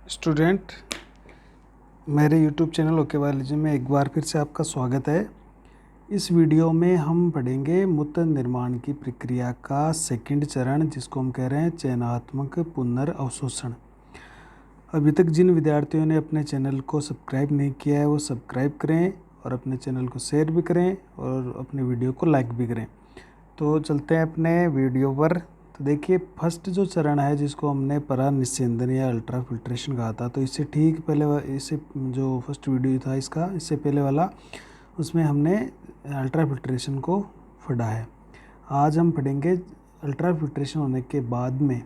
Student, मेरे YouTube channel okay biology में एक बार फिर से आपका स्वागत है। इस वीडियो में हम पढ़ेंगे मूत्र निर्माण की प्रक्रिया का सेकंड चरण, जिसको हम कह रहे हैं चयनात्मक पुनर्अवशोषण। अभी तक जिन विद्यार्थियों ने अपने चैनल को सब्सक्राइब नहीं किया है वो सब्सक्राइब करें और अपने चैनल को शेयर भी करें और अपने वीडियो को लाइक भी करें। तो चलते हैं अपने वीडियो पर। तो देखिए, फर्स्ट जो चरण है जिसको हमने परानिस्यंदन या अल्ट्रा फिल्ट्रेशन कहा था, तो इससे ठीक पहले इससे जो फर्स्ट वीडियो था इसका, इससे पहले वाला, उसमें हमने अल्ट्रा फिल्ट्रेशन को पढ़ा है। आज हम पढ़ेंगे अल्ट्रा फिल्ट्रेशन होने के बाद में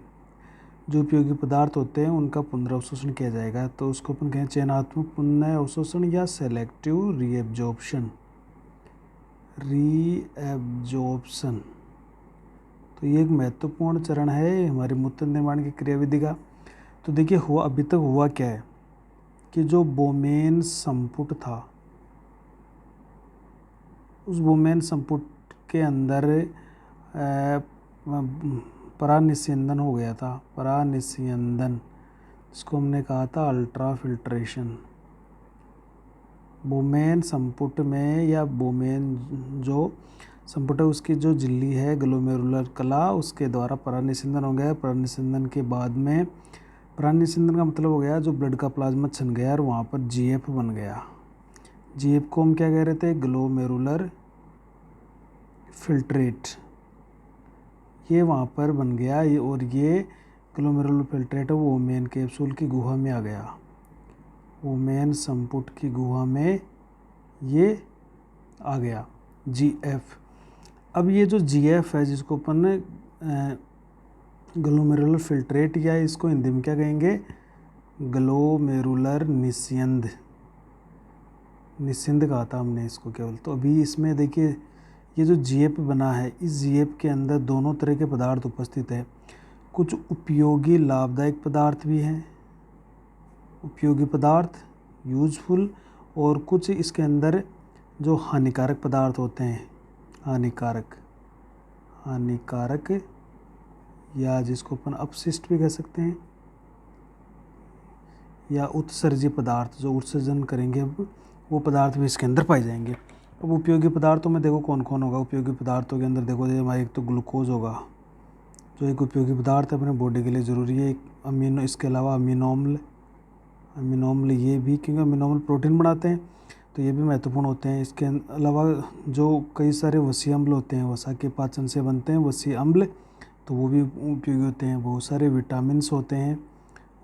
जो उपयोगी पदार्थ होते हैं उनका पुनर्अवशोषण किया जाएगा। तो उसको अपन कहें चयनात्मक पुनर्अवशोषण या सेलेक्टिव रीएब्जॉर्प्शन। तो ये एक महत्वपूर्ण चरण है हमारे मूत्र निर्माण की क्रियाविधि का। तो देखिए, अभी तक हुआ क्या है कि जो बोमेन संपुट था, उस बोमेन संपुट के अंदर परानिस्यंदन हो गया था। परानिस्यंदन, जिसको हमने कहा था अल्ट्रा फिल्ट्रेशन। बोमेन संपुट में या बोमेन जो संपुट है उसकी जो झिल्ली है ग्लोमेरुलर कला, उसके द्वारा परानिस्यंदन हो गया। परानिस्यंदन के बाद में, परानिस्यंदन का मतलब हो गया जो ब्लड का प्लाज्मा छन गया और वहाँ पर जीएफ बन गया। जीएफ को हम क्या कह रहे थे? Glomerular filtrate. ये वहाँ पर बन गया और ये ग्लोमेरुलर फिल्ट्रेट वो वोमेन कैप्सूल की गुहा में आ गया। वोमेन संपुट की गुहा में ये आ गया जीएफ। अब ये जो जीएफ है जिसको अपन ग्लोमेरुलर फिल्ट्रेट या इसको हिंदी में क्या कहेंगे? ग्लोमेरुलर निस्यंद। निस्यंद कहा था हमने इसको केवल। तो अभी इसमें देखिए, ये जो जीएफ बना है, इस जीएफ के अंदर दोनों तरह के पदार्थ उपस्थित है। कुछ उपयोगी लाभदायक पदार्थ भी हैं, उपयोगी पदार्थ यूजफुल, और कुछ इसके अंदर जो हानिकारक पदार्थ होते हैं, हानिकारक या जिसको अपन अपशिष्ट भी कह सकते हैं, या उत्सर्जी पदार्थ जो उत्सर्जन करेंगे वो पदार्थ भी इसके अंदर पाए जाएंगे। अब उपयोगी पदार्थों में देखो कौन कौन होगा। उपयोगी पदार्थों के अंदर देखो, ये हमारे एक तो ग्लूकोज होगा, जो एक उपयोगी पदार्थ है अपने बॉडी के लिए ज़रूरी है। एक अमीनो, इसके अलावा अमीनो अम्ल ये भी, क्योंकि अमीनो अम्ल प्रोटीन बनाते हैं तो ये भी महत्वपूर्ण होते हैं। इसके अलावा जो कई सारे वसीय अम्ल होते हैं, वसा के पाचन से बनते हैं वसीय अम्ल, तो वो भी उपयोगी होते हैं। बहुत सारे विटामिन्स होते हैं,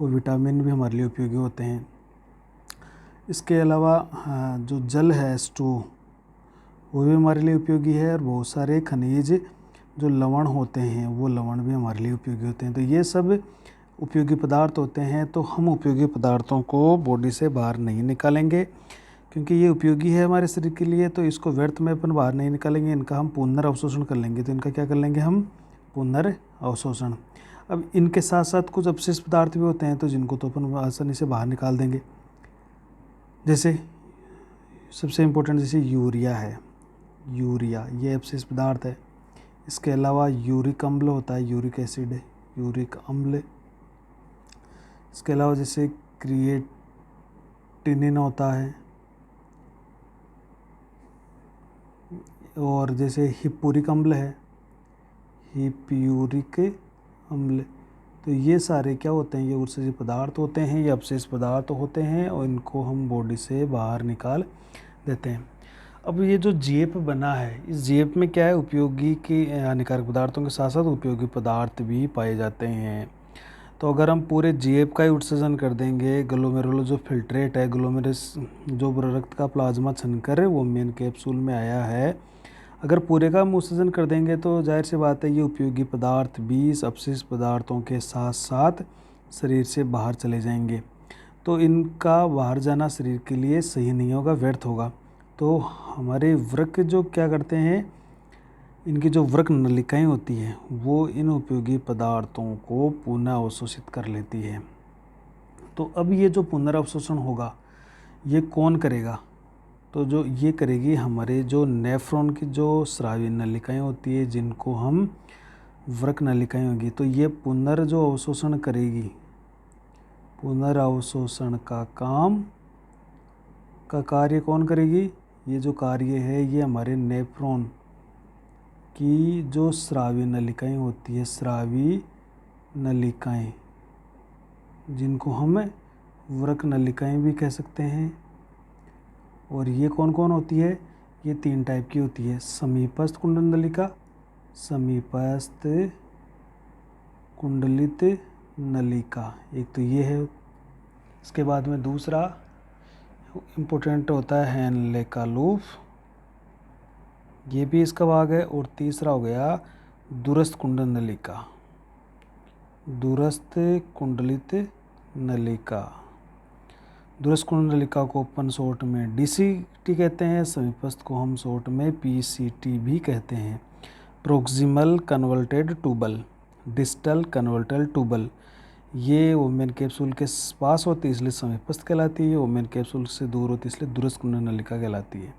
वो विटामिन भी हमारे लिए उपयोगी होते हैं। इसके अलावा जो जल है H2, वो भी हमारे लिए उपयोगी है। और बहुत सारे खनिज जो लवण होते हैं, वो लवण भी हमारे लिए उपयोगी होते हैं। तो ये सब उपयोगी पदार्थ होते हैं। तो हम उपयोगी पदार्थों को बॉडी से बाहर नहीं निकालेंगे, क्योंकि ये उपयोगी है हमारे शरीर के लिए। तो इसको व्यर्थ में अपन बाहर नहीं निकालेंगे, इनका हम पुनर्अवशोषण कर लेंगे। तो इनका क्या कर लेंगे हम? पुनर्अवशोषण। अब इनके साथ साथ कुछ अपशिष्ट पदार्थ भी होते हैं, तो जिनको तो अपन आसानी से बाहर निकाल देंगे। जैसे सबसे इम्पोर्टेंट जैसे यूरिया है, यूरिया ये अपशिष्ट पदार्थ है। इसके अलावा यूरिक अम्ल होता है, यूरिक एसिड है, यूरिक अम्ल। इसके अलावा जैसे क्रिएटिनिन होता है, और जैसे हिप्पूरिक अम्ल है, हिप्यूरिक अम्ल। तो ये सारे क्या होते हैं? ये उत्सर्जी पदार्थ होते हैं, ये अपशिष्ट पदार्थ होते हैं, और इनको हम बॉडी से बाहर निकाल देते हैं। अब ये जो जीएफ बना है, इस जीएफ में क्या है? उपयोगी के हानिकारक पदार्थों के साथ साथ उपयोगी पदार्थ भी पाए जाते हैं। तो अगर हम पूरे जीएफ का ही उत्सर्जन कर देंगे, ग्लोमेरुलर जो फिल्ट्रेट है, ग्लोमेरुलस जो रक्त का प्लाज्मा छनकर वो मेन कैप्सूल में आया है, अगर पूरे का हम उत्सर्जन कर देंगे तो जाहिर सी बात है ये उपयोगी पदार्थ 20 अपशिष्ट पदार्थों के साथ साथ शरीर से बाहर चले जाएंगे। तो इनका बाहर जाना शरीर के लिए सही नहीं होगा, व्यर्थ होगा। तो हमारे वृक्क जो क्या करते हैं, इनकी जो वृक्क नलिकाएं होती हैं वो इन उपयोगी पदार्थों को पुनः अवशोषित कर लेती है। तो अब ये जो पुनर्अवशोषण होगा ये कौन करेगा? तो जो ये करेगी हमारे जो नेफ्रॉन की जो स्रावी नलिकाएं होती है, जिनको हम वृक्क नलिकाएं होगी, तो ये जो अवशोषण करेगी, पुनर्अवशोषण का कार्य कौन करेगी? ये जो कार्य है ये हमारे नेफ्रॉन की जो स्रावी नलिकाएं होती है, स्रावी नलिकाएं, जिनको हम वृक्क नलिकाएं भी कह सकते हैं। और ये कौन कौन होती है? ये 3 टाइप की होती है। समीपस्थ कुंडल नलिका, समीपस्थ कुंडलित नलिका, एक तो ये है। इसके बाद में दूसरा इम्पोर्टेंट होता है हेनले का लूप, ये भी इसका भाग है। और तीसरा हो गया दूरस्थ कुंडल नलिका, दूरस्थ कुंडलित नलिका। दूरस्थ कुंडल नलिका को अपन शॉर्ट में DCT कहते हैं, समीपस्थ को हम शॉर्ट में PCT भी कहते हैं। Proximal converted tubule, distal convoluted tubule, ये वोमेन कैप्सूल के पास होती है इसलिए समीपस्थ कहलाती है, वोमेन कैप्सूल से दूर होती है इसलिए दूरस्थ कुंडल नलिका कहलाती है।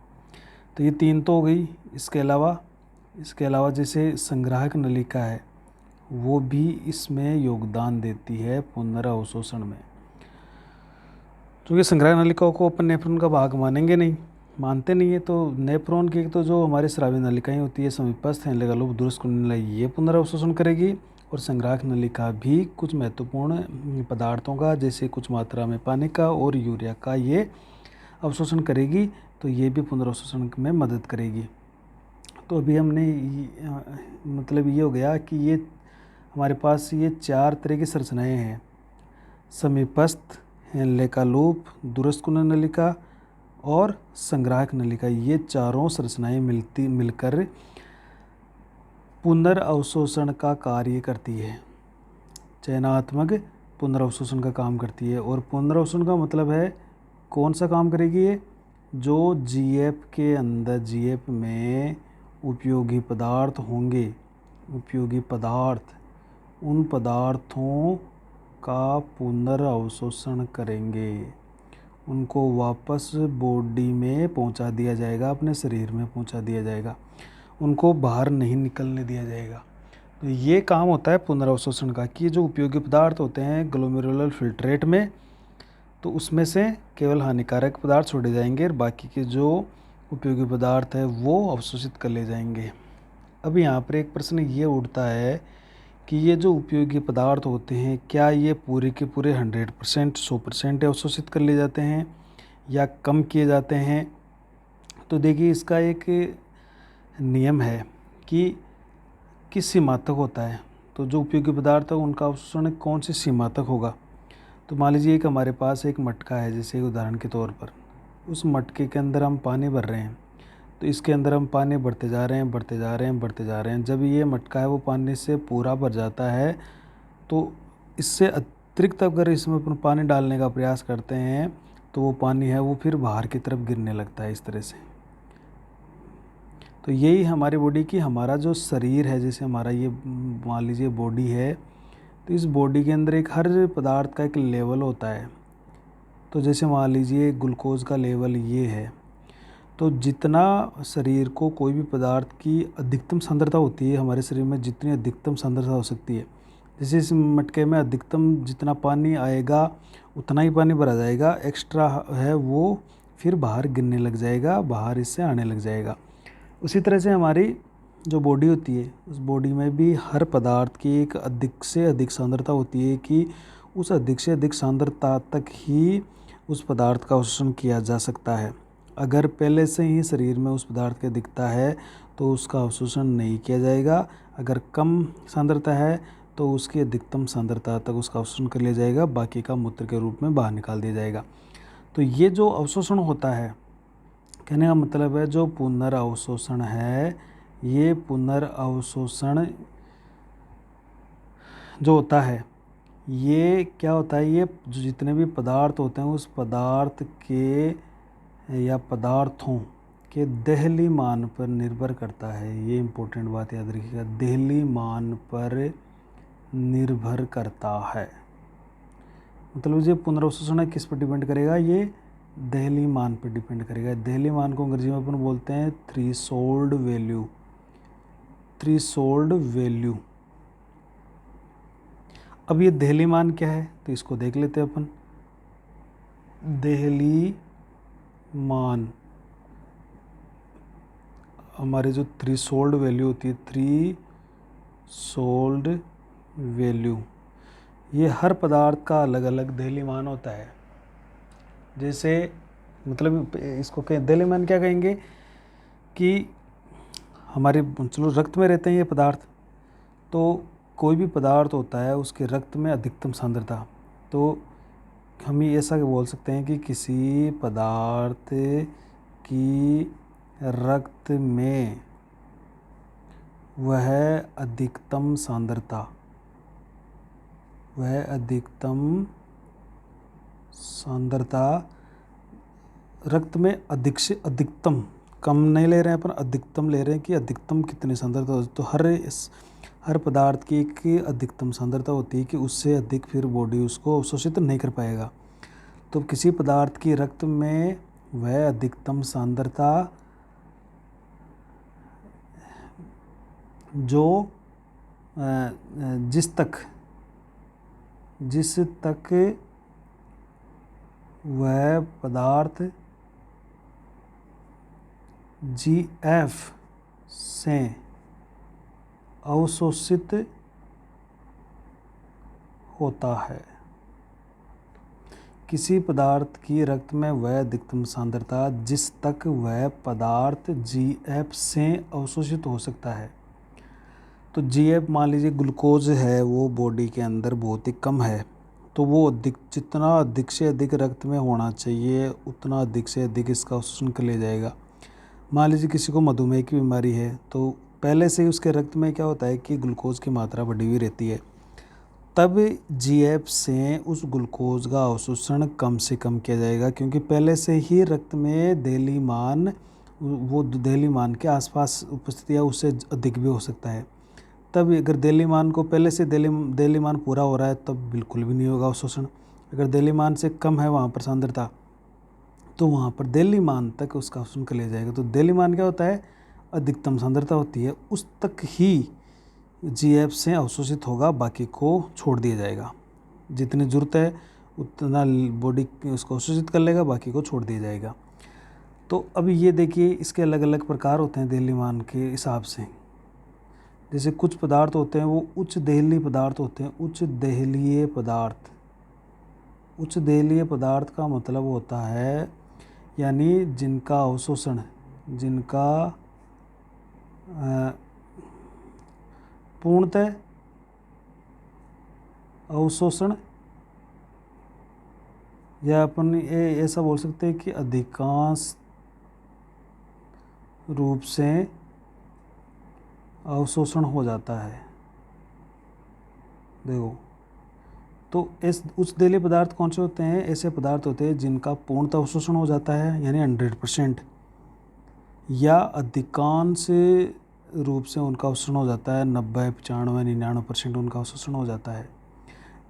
तो ये 3 तो हो गई। इसके अलावा जैसे संग्राहक नलिका है वो भी इसमें योगदान देती है पुनर्अवशोषण में। क्योंकि संग्राहक नलिकाओं को अपन नेफ्रॉन का भाग मानते नहीं है, तो नेफ्रॉन की तो जो हमारी स्रावी नलिकाएं होती है, समीपस्थ हेनले का लूप, दूरस्थ कुंडल नलिका, ये पुनर्अवशोषण करेगी। और संग्राहक नलिका भी कुछ महत्वपूर्ण पदार्थों का, जैसे कुछ मात्रा में पानी का और यूरिया का, ये अवशोषण करेगी, तो ये भी पुनर्अवशोषण में मदद करेगी। तो अभी हमने मतलब ये हो गया कि ये हमारे पास ये 4 तरह की संरचनाएं हैं। समीपस्थ हेनले का लूप, दूरस्थ कुंडल नलिका और संग्राहक नलिका, ये चारों संरचनाएं मिलकर पुनर्अवशोषण का कार्य करती है, चयनात्मक पुनर्अवशोषण का काम करती है। और पुनर्अवशोषण का मतलब है कौन सा काम करेगी ये? जो GF के अंदर, GF में उपयोगी पदार्थ होंगे, उपयोगी पदार्थ, उन पदार्थों का पुनर्अवशोषण करेंगे, उनको वापस बॉडी में पहुंचा दिया जाएगा, अपने शरीर में पहुंचा दिया जाएगा, उनको बाहर नहीं निकलने दिया जाएगा। तो ये काम होता है पुनर्अवशोषण का कि जो उपयोगी पदार्थ होते हैं ग्लोमेरुलर फिल्ट्रेट में, तो उसमें से केवल हानिकारक पदार्थ छोड़े जाएंगे और बाकी के जो उपयोगी पदार्थ है वो अवशोषित कर ले जाएंगे। अब यहाँ पर एक प्रश्न ये उठता है कि ये जो उपयोगी पदार्थ होते हैं, क्या ये पूरे के पूरे 100%, 100% अवशोषित कर ले जाते हैं या कम किए जाते हैं? तो देखिए, इसका एक नियम है कि किस सीमा तक होता है। तो जो उपयोगी पदार्थ है उनका अवशोषण कौन सी सीमा तक होगा? तो मान लीजिए कि हमारे पास एक मटका है, जैसे उदाहरण के तौर पर उस मटके के अंदर हम पानी भर रहे हैं, तो इसके अंदर हम पानी भरते जा रहे हैं। जब ये मटका है वो पानी से पूरा भर जाता है, तो इससे अतिरिक्त अगर इसमें अपन पानी डालने का प्रयास करते हैं तो वो पानी है वो फिर बाहर की तरफ गिरने लगता है इस तरह से। तो यही हमारी बॉडी की, हमारा जो शरीर है, जैसे हमारा ये मान लीजिए बॉडी है, तो इस बॉडी के अंदर एक हर पदार्थ का एक लेवल होता है। तो जैसे मान लीजिए ग्लूकोज का लेवल ये है, तो जितना शरीर को कोई भी पदार्थ की अधिकतम सांद्रता होती है, हमारे शरीर में जितनी अधिकतम सांद्रता हो सकती है, जैसे इस मटके में अधिकतम जितना पानी आएगा उतना ही पानी भरा जाएगा, एक्स्ट्रा है वो फिर बाहर गिरने लग जाएगा, बाहर इससे आने लग जाएगा। उसी तरह से हमारी जो बॉडी होती है, उस बॉडी में भी हर पदार्थ की एक अधिक से अधिक सांद्रता होती है कि उस अधिक से अधिक सांद्रता तक ही उस पदार्थ का अवशोषण किया जा सकता है। अगर पहले से ही शरीर में उस पदार्थ की अधिकता है तो उसका अवशोषण नहीं किया जाएगा। अगर कम सांद्रता है तो उसकी अधिकतम सांद्रता तक उसका अवशोषण कर लिया जाएगा, बाकी का मूत्र के रूप में बाहर निकाल दिया जाएगा। तो ये जो अवशोषण होता है, कहने का मतलब है जो पुनर्अवशोषण है, ये पुनर्अवशोषण जो होता है ये क्या होता है, ये जो जितने भी पदार्थ होते हैं उस पदार्थ के या पदार्थों के देहली मान पर निर्भर करता है। ये इम्पोर्टेंट बात याद रखिएगा, देहली मान पर निर्भर करता है। मतलब जो पुनर्अवशोषण है किस पर डिपेंड करेगा? ये देहली मान पर डिपेंड करेगा। देहली मान को अंग्रेजी में अपन बोलते हैं थ्रेशोल्ड वैल्यू। अब ये देहली मान क्या है, तो इसको देख लेते हैं अपन। देहली मान हमारे जो थ्रेशोल्ड वैल्यू होती है, थ्रेशोल्ड वैल्यू, ये हर पदार्थ का अलग अलग देहली मान होता है। जैसे मतलब इसको देहली मान क्या कहेंगे कि हमारे चलो रक्त में रहते हैं ये पदार्थ, तो कोई भी पदार्थ होता है उसके रक्त में अधिकतम सांद्रता, तो हम ये ऐसा बोल सकते हैं कि किसी पदार्थ की रक्त में वह अधिकतम सांद्रता, वह अधिकतम सांद्रता रक्त में अधिक से अधिकतम, कम नहीं ले रहे हैं अपन, अधिकतम ले रहे हैं कि अधिकतम कितनी सांद्रता हो, तो हर पदार्थ की एक अधिकतम सांद्रता होती है कि उससे अधिक फिर बॉडी उसको अवशोषित नहीं कर पाएगा। तो किसी पदार्थ की रक्त में वह अधिकतम सांद्रता जो जिस तक वह पदार्थ GF से अवशोषित होता है। किसी पदार्थ की रक्त में वह अधिकतम सांद्रता जिस तक वह पदार्थ GF से अवशोषित हो सकता है। तो GF मान लीजिए ग्लूकोज है, वो बॉडी के अंदर बहुत ही कम है, तो वो जितना अधिक से अधिक रक्त में होना चाहिए उतना अधिक से अधिक इसका अवशोषण कर लिया जाएगा। मान लीजिए किसी को मधुमेह की बीमारी है, तो पहले से ही उसके रक्त में क्या होता है कि ग्लूकोज की मात्रा बढ़ी हुई रहती है, तब GF से उस ग्लूकोज का अवशोषण कम से कम किया जाएगा, क्योंकि पहले से ही रक्त में देहली मान, वो देहली मान के आसपास उपस्थित या उससे अधिक भी हो सकता है। तब अगर देहली मान को पहले से देहली मान पूरा हो रहा है तब बिल्कुल भी नहीं होगा अवशोषण। अगर देहली मान से कम है वहाँ पर सांद्रता, तो वहाँ पर देहली मान तक उसका अवशोषण कर लिया जाएगा। तो देहली मान क्या होता है, अधिकतम सांद्रता होती है, उस तक ही GF से अवशोषित होगा, बाकी को छोड़ दिया जाएगा। जितनी ज़रूरत है उतना बॉडी उसको अवशोषित कर लेगा, बाकी को छोड़ दिया जाएगा। तो अभी ये देखिए इसके अलग अलग प्रकार होते हैं देहली मान के हिसाब से। जैसे कुछ पदार्थ होते हैं वो उच्च देहली पदार्थ होते हैं, उच्च देहलीय पदार्थ। उच्च देहलीय पदार्थ का मतलब होता है यानी जिनका अवशोषण, जिनका पूर्णतः अवशोषण, या अपन ऐसा बोल सकते हैं कि अधिकांश रूप से अवशोषण हो जाता है। देखो, तो इस उच्च देहलीय पदार्थ कौन से होते हैं, ऐसे पदार्थ होते हैं जिनका पूर्णतः अवशोषण हो जाता है यानी 100%, या अधिकांश रूप से उनका अवशोषण हो जाता है, 90, 95, 99% उनका अवशोषण हो जाता है।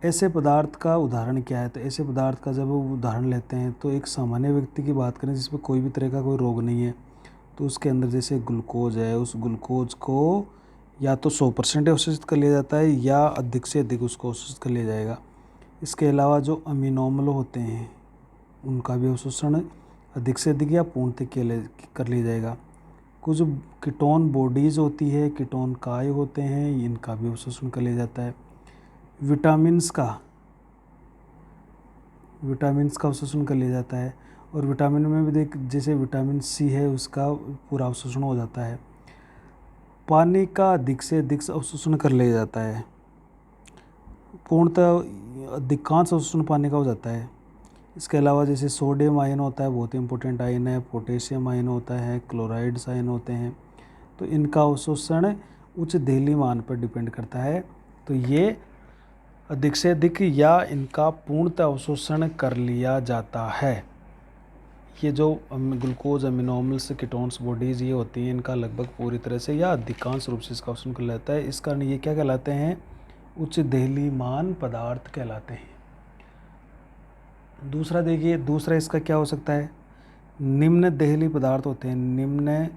ऐसे पदार्थ का उदाहरण क्या है, तो ऐसे पदार्थ का जब उदाहरण लेते हैं तो एक सामान्य व्यक्ति की बात करें जिसमें कोई भी तरह का कोई रोग नहीं है, तो उसके अंदर जैसे ग्लूकोज है, उस ग्लूकोज को या तो 100% अवशोषित कर लिया जाता है या अधिक से अधिक उसको अवशोषित कर लिया जाएगा। इसके अलावा जो अमीनो अम्ल होते हैं उनका भी अवशोषण अधिक से अधिक या पूर्णतः कर लिया जाएगा। कुछ कीटोन बॉडीज़ होती है, कीटोन काय होते हैं, इनका भी अवशोषण कर लिया जाता है। विटामिन्स का अवशोषण कर लिया जाता है, और विटामिन में भी देख जैसे विटामिन C है उसका पूरा अवशोषण हो जाता है। पानी का अधिक से अधिक अवशोषण कर लिया जाता है, पूर्णतः अधिकांश अवशोषण पानी का हो जाता है। इसके अलावा जैसे सोडियम आयन होता है, बहुत ही इंपॉर्टेंट आयन है, पोटेशियम आयन होता है, क्लोराइड्स आयन होते हैं, तो इनका अवशोषण उच्च देहली मान पर डिपेंड करता है। तो ये अधिक से अधिक या इनका पूर्णतः अवशोषण कर लिया जाता है। ये जो ग्लूकोज, अमीनो अम्ल्स, कीटोन्स बॉडीज़ ये होती हैं, इनका लगभग पूरी तरह से या अधिकांश रूप से इसका अवशोषण कर लेता है। इस कारण ये क्या कहलाते हैं, उच्च देहली मान पदार्थ कहलाते हैं। दूसरा देखिए, दूसरा इसका क्या हो सकता है, निम्न देहली पदार्थ होते हैं, निम्न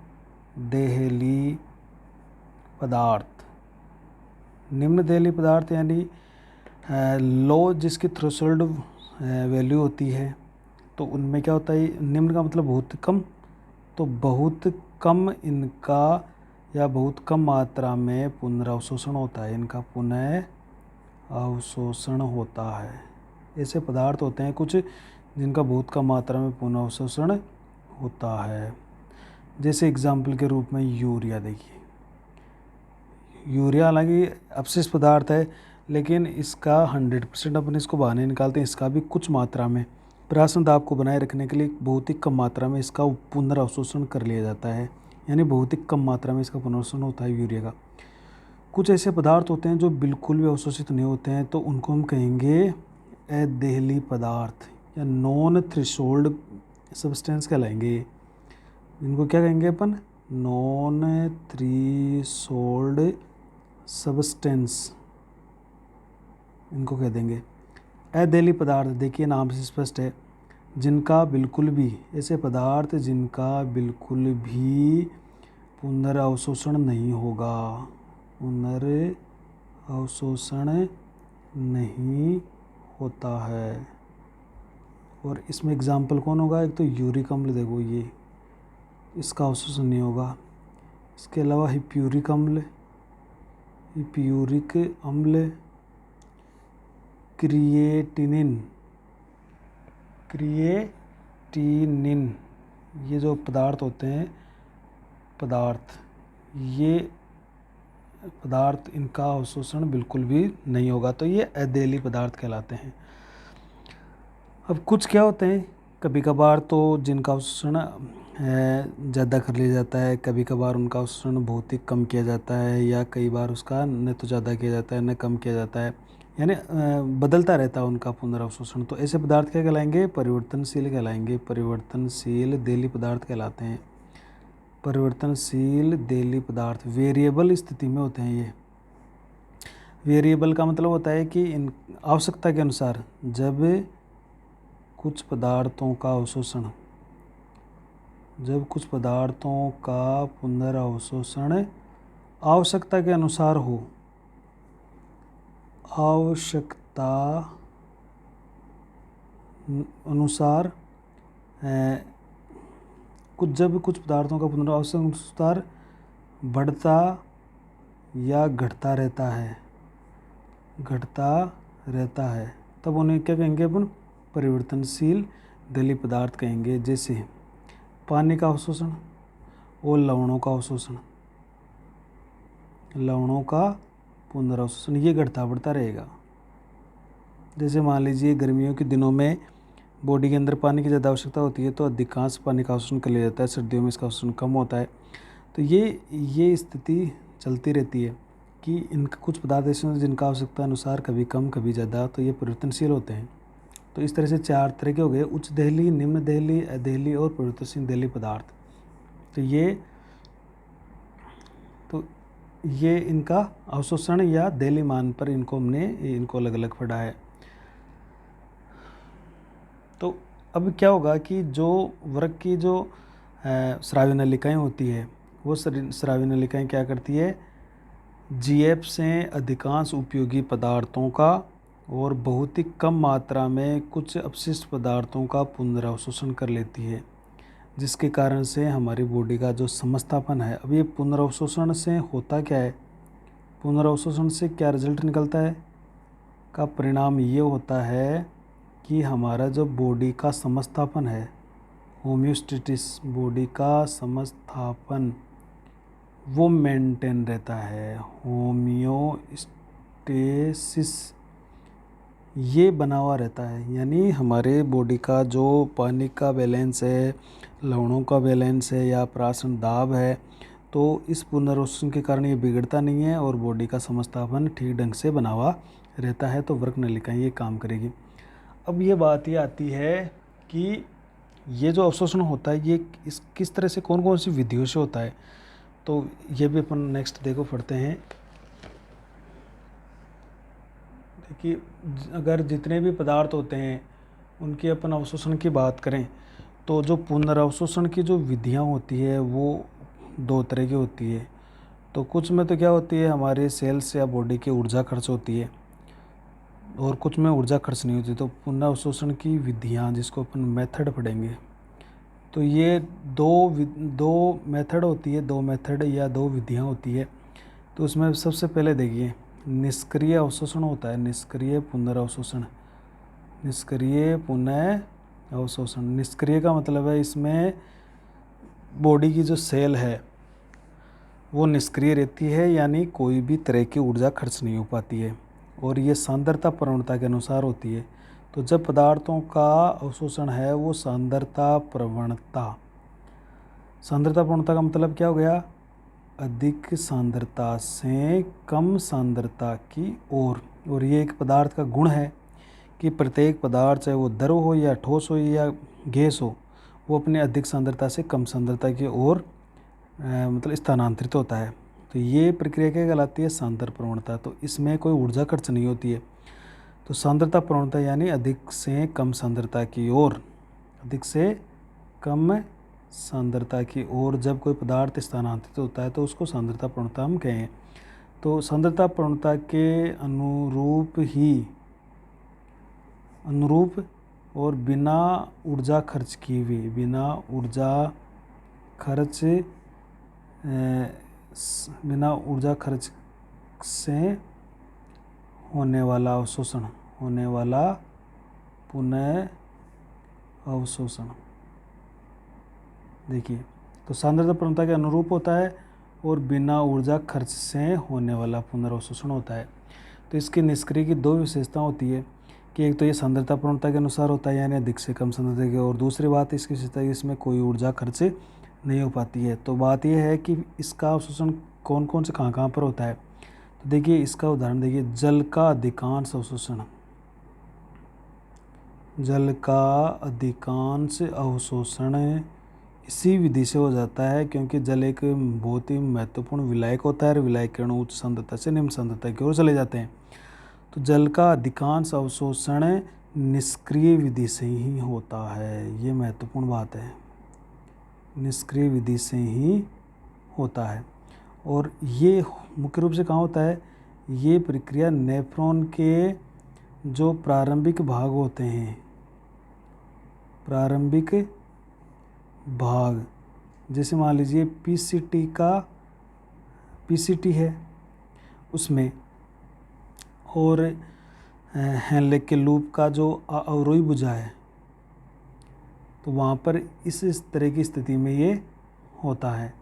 देहली पदार्थ यानी लो जिसकी थ्रेशोल्ड वैल्यू होती है, तो उनमें क्या होता है, निम्न का मतलब बहुत कम, तो बहुत कम इनका या बहुत कम मात्रा में पुनरावशोषण होता है, इनका पुनः अवशोषण होता है। ऐसे पदार्थ होते हैं कुछ जिनका बहुत कम मात्रा में पुनरावशोषण होता है। जैसे एग्जाम्पल के रूप में यूरिया, देखिए यूरिया हालांकि अपशिष्ट पदार्थ है, लेकिन इसका 100% अपन इसको बाहर नहीं निकालते हैं, इसका भी कुछ मात्रा में प्राशन दाब को बनाए रखने के लिए बहुत ही कम मात्रा में इसका पुनर्अवशोषण कर लिया जाता है, यानी बहुत ही कम मात्रा में इसका पुनर्अवशोषण होता है यूरिया का। कुछ ऐसे पदार्थ होते हैं जो बिल्कुल भी अवशोषित नहीं होते हैं, तो उनको हम कहेंगे अदेहली पदार्थ या नॉन थ्रेशोल्ड सब्सटेंस कहलाएंगे। इनको क्या कहेंगे अपन, नॉन थ्रेशोल्ड सब्सटेंस इनको कह देंगे। अदेहली पदार्थ देखिए नाम से स्पष्ट है, जिनका बिल्कुल भी, ऐसे पदार्थ जिनका बिल्कुल भी पुनर्अवशोषण नहीं होगा, पुनर्अवशोषण नहीं होता है। और इसमें एग्जाम्पल कौन होगा, एक तो यूरिक अम्ल, देखो ये इसका अवशोषण नहीं होगा। इसके अलावा हिप्यूरिक अम्ल, क्रिएटिनिन, ये जो पदार्थ होते हैं, ये पदार्थ इनका अवशोषण बिल्कुल भी नहीं होगा, तो ये अदेहली पदार्थ कहलाते हैं। अब कुछ क्या होते हैं, कभी कभार तो जिनका अवशोषण ज़्यादा कर लिया जाता है, कभी कभार उनका अवशोषण बहुत ही कम किया जाता है, या कई बार उसका न तो ज़्यादा किया जाता है न कम किया जाता है, यानी बदलता रहता है उनका पुनर्अवशोषण। तो ऐसे पदार्थ क्या कहलाएंगे, परिवर्तनशील कहलाएंगे, परिवर्तनशील देहली पदार्थ कहलाते हैं। परिवर्तनशील देहली पदार्थ वेरिएबल स्थिति में होते हैं। ये वेरिएबल का मतलब होता है कि इन आवश्यकता के अनुसार जब कुछ पदार्थों का पुनर्अवशोषण आवश्यकता के अनुसार हो, आवश्यकता अनुसार जब कुछ पदार्थों का पुनर्अवशोषण अनुसार बढ़ता या घटता रहता है, तब उन्हें क्या कहेंगे अपन, परिवर्तनशील देहली पदार्थ कहेंगे। जैसे पानी का अवशोषण और लवणों का अवशोषण, लवणों का पुनर्अवशोषण ये घटता बढ़ता रहेगा। जैसे मान लीजिए गर्मियों के दिनों में बॉडी के अंदर पानी की ज़्यादा आवश्यकता होती है, तो अधिकांश पानी का अवशोषण कर लिया जाता है, सर्दियों में इसका अवशोषण कम होता है। तो ये स्थिति चलती रहती है कि इनका कुछ पदार्थ ऐसे हैं जिनका आवश्यकता अनुसार कभी कम कभी ज़्यादा, तो ये परिवर्तनशील होते हैं। तो इस तरह से 4 तरह के हो गए, उच्च देहली, निम्न देहली, अदेहली और परिवर्तनशील देहली पदार्थ। तो ये इनका अवशोषण या देहली मान पर इनको अलग अलग पढ़ा है। तो अब क्या होगा कि जो वृक्क की जो स्रावी नलिकाएँ होती है, वो स्रावी नलिकाएँ क्या करती है, जीएफ से अधिकांश उपयोगी पदार्थों का और बहुत ही कम मात्रा में कुछ अपशिष्ट पदार्थों का पुनर्अवशोषण कर लेती है, जिसके कारण से हमारी बॉडी का जो समस्थापन है, अब ये पुनर्अवशोषण से होता क्या है, पुनर्अवशोषण से क्या रिजल्ट निकलता है, का परिणाम ये होता है कि हमारा जो बॉडी का समस्थापन है, होम्योस्टेसिस, बॉडी का समस्थापन वो मेंटेन रहता है। होम्योस्टेसिस ये बना हुआ रहता है, यानी हमारे बॉडी का जो पानी का बैलेंस है, लवणों का बैलेंस है या प्राशन दाब है, तो इस पुनर्अवशोषण के कारण ये बिगड़ता नहीं है और बॉडी का समस्थापन ठीक ढंग से बना हुआ रहता है। तो वृक्क नलिकाएँ ये काम करेगी। अब ये बात ये आती है कि ये जो अवशोषण होता है ये किस तरह से, कौन कौन सी विधियों से होता है, तो ये भी अपन नेक्स्ट पढ़ते हैं। देखिए अगर जितने भी पदार्थ होते हैं उनके अपन अवशोषण की बात करें, तो जो पुनर्अवशोषण की जो विधियाँ होती है वो 2 तरह की होती है। तो कुछ में तो क्या होती है, हमारे सेल्स या बॉडी की ऊर्जा खर्च होती है, और कुछ में ऊर्जा खर्च नहीं होती। तो पुनः अवशोषण की विधियाँ, जिसको अपन मेथड पढ़ेंगे, तो ये दो मेथड होती है, दो मेथड या दो विधियाँ होती है। तो उसमें सबसे पहले देखिए निष्क्रिय अवशोषण होता है, निष्क्रिय पुनर्अवशोषण। निष्क्रिय पुनः अवशोषण, निष्क्रिय का मतलब है इसमें बॉडी की जो सेल है वो निष्क्रिय रहती है, यानी कोई भी तरह की ऊर्जा खर्च नहीं हो पाती है, और ये सांद्रता प्रवणता के अनुसार होती है। तो जब पदार्थों का अवशोषण है वो सांद्रता प्रवणता का मतलब क्या हो गया, अधिक सांद्रता से कम सांद्रता की ओर। और ये एक पदार्थ का गुण है कि प्रत्येक पदार्थ, चाहे वो द्रव हो या ठोस हो या गैस हो, वो अपनी अधिक सांद्रता से कम सांद्रता की ओर मतलब स्थानांतरित होता है। तो ये प्रक्रिया क्या कहलाती है, सांद्र प्रवणता। तो इसमें कोई ऊर्जा खर्च नहीं होती है। तो सांद्रता प्रवणता यानी अधिक से कम सांद्रता की ओर, अधिक से कम सांद्रता की ओर जब कोई पदार्थ स्थानांतरित होता है तो उसको सांद्रता प्रवणता हम कहें। तो सांद्रता प्रवणता के अनुरूप और बिना ऊर्जा खर्च किए हुए, बिना ऊर्जा खर्च से होने वाला अवशोषण, होने वाला पुनः अवशोषण। देखिए, तो सांद्रता प्रवणता के अनुरूप होता है और बिना ऊर्जा खर्च से होने वाला पुनर्अवशोषण होता है। तो इसकी निष्क्रिय की दो विशेषता होती है कि एक तो ये सांद्रता प्रवणता के अनुसार होता है, यानी अधिक से कम सांद्रता की, और दूसरी बात इसकी विशेषता है इसमें कोई ऊर्जा खर्च नहीं हो पाती है। तो बात यह है कि इसका अवशोषण कौन कौन से कहाँ पर होता है। तो देखिए इसका उदाहरण देखिए, जल का अधिकांश अवशोषण, जल का अधिकांश अवशोषण इसी विधि से हो जाता है, क्योंकि जल एक बहुत ही महत्वपूर्ण विलायक होता है और विलायक के अणु उच्च सांद्रता से निम्न सांद्रता की ओर चले जाते हैं। तो जल का अधिकांश अवशोषण निष्क्रिय विधि से ही होता है, ये महत्वपूर्ण बात है, निष्क्रिय विधि से ही होता है। और ये मुख्य रूप से कहाँ होता है, ये प्रक्रिया नेफ्रॉन के जो प्रारंभिक भाग होते हैं, प्रारंभिक भाग, जैसे मान लीजिए पीसीटी है उसमें, और हेनले के लूप का जो अवरोही भुजा है, तो वहाँ पर इस तरह की स्थिति में ये होता है।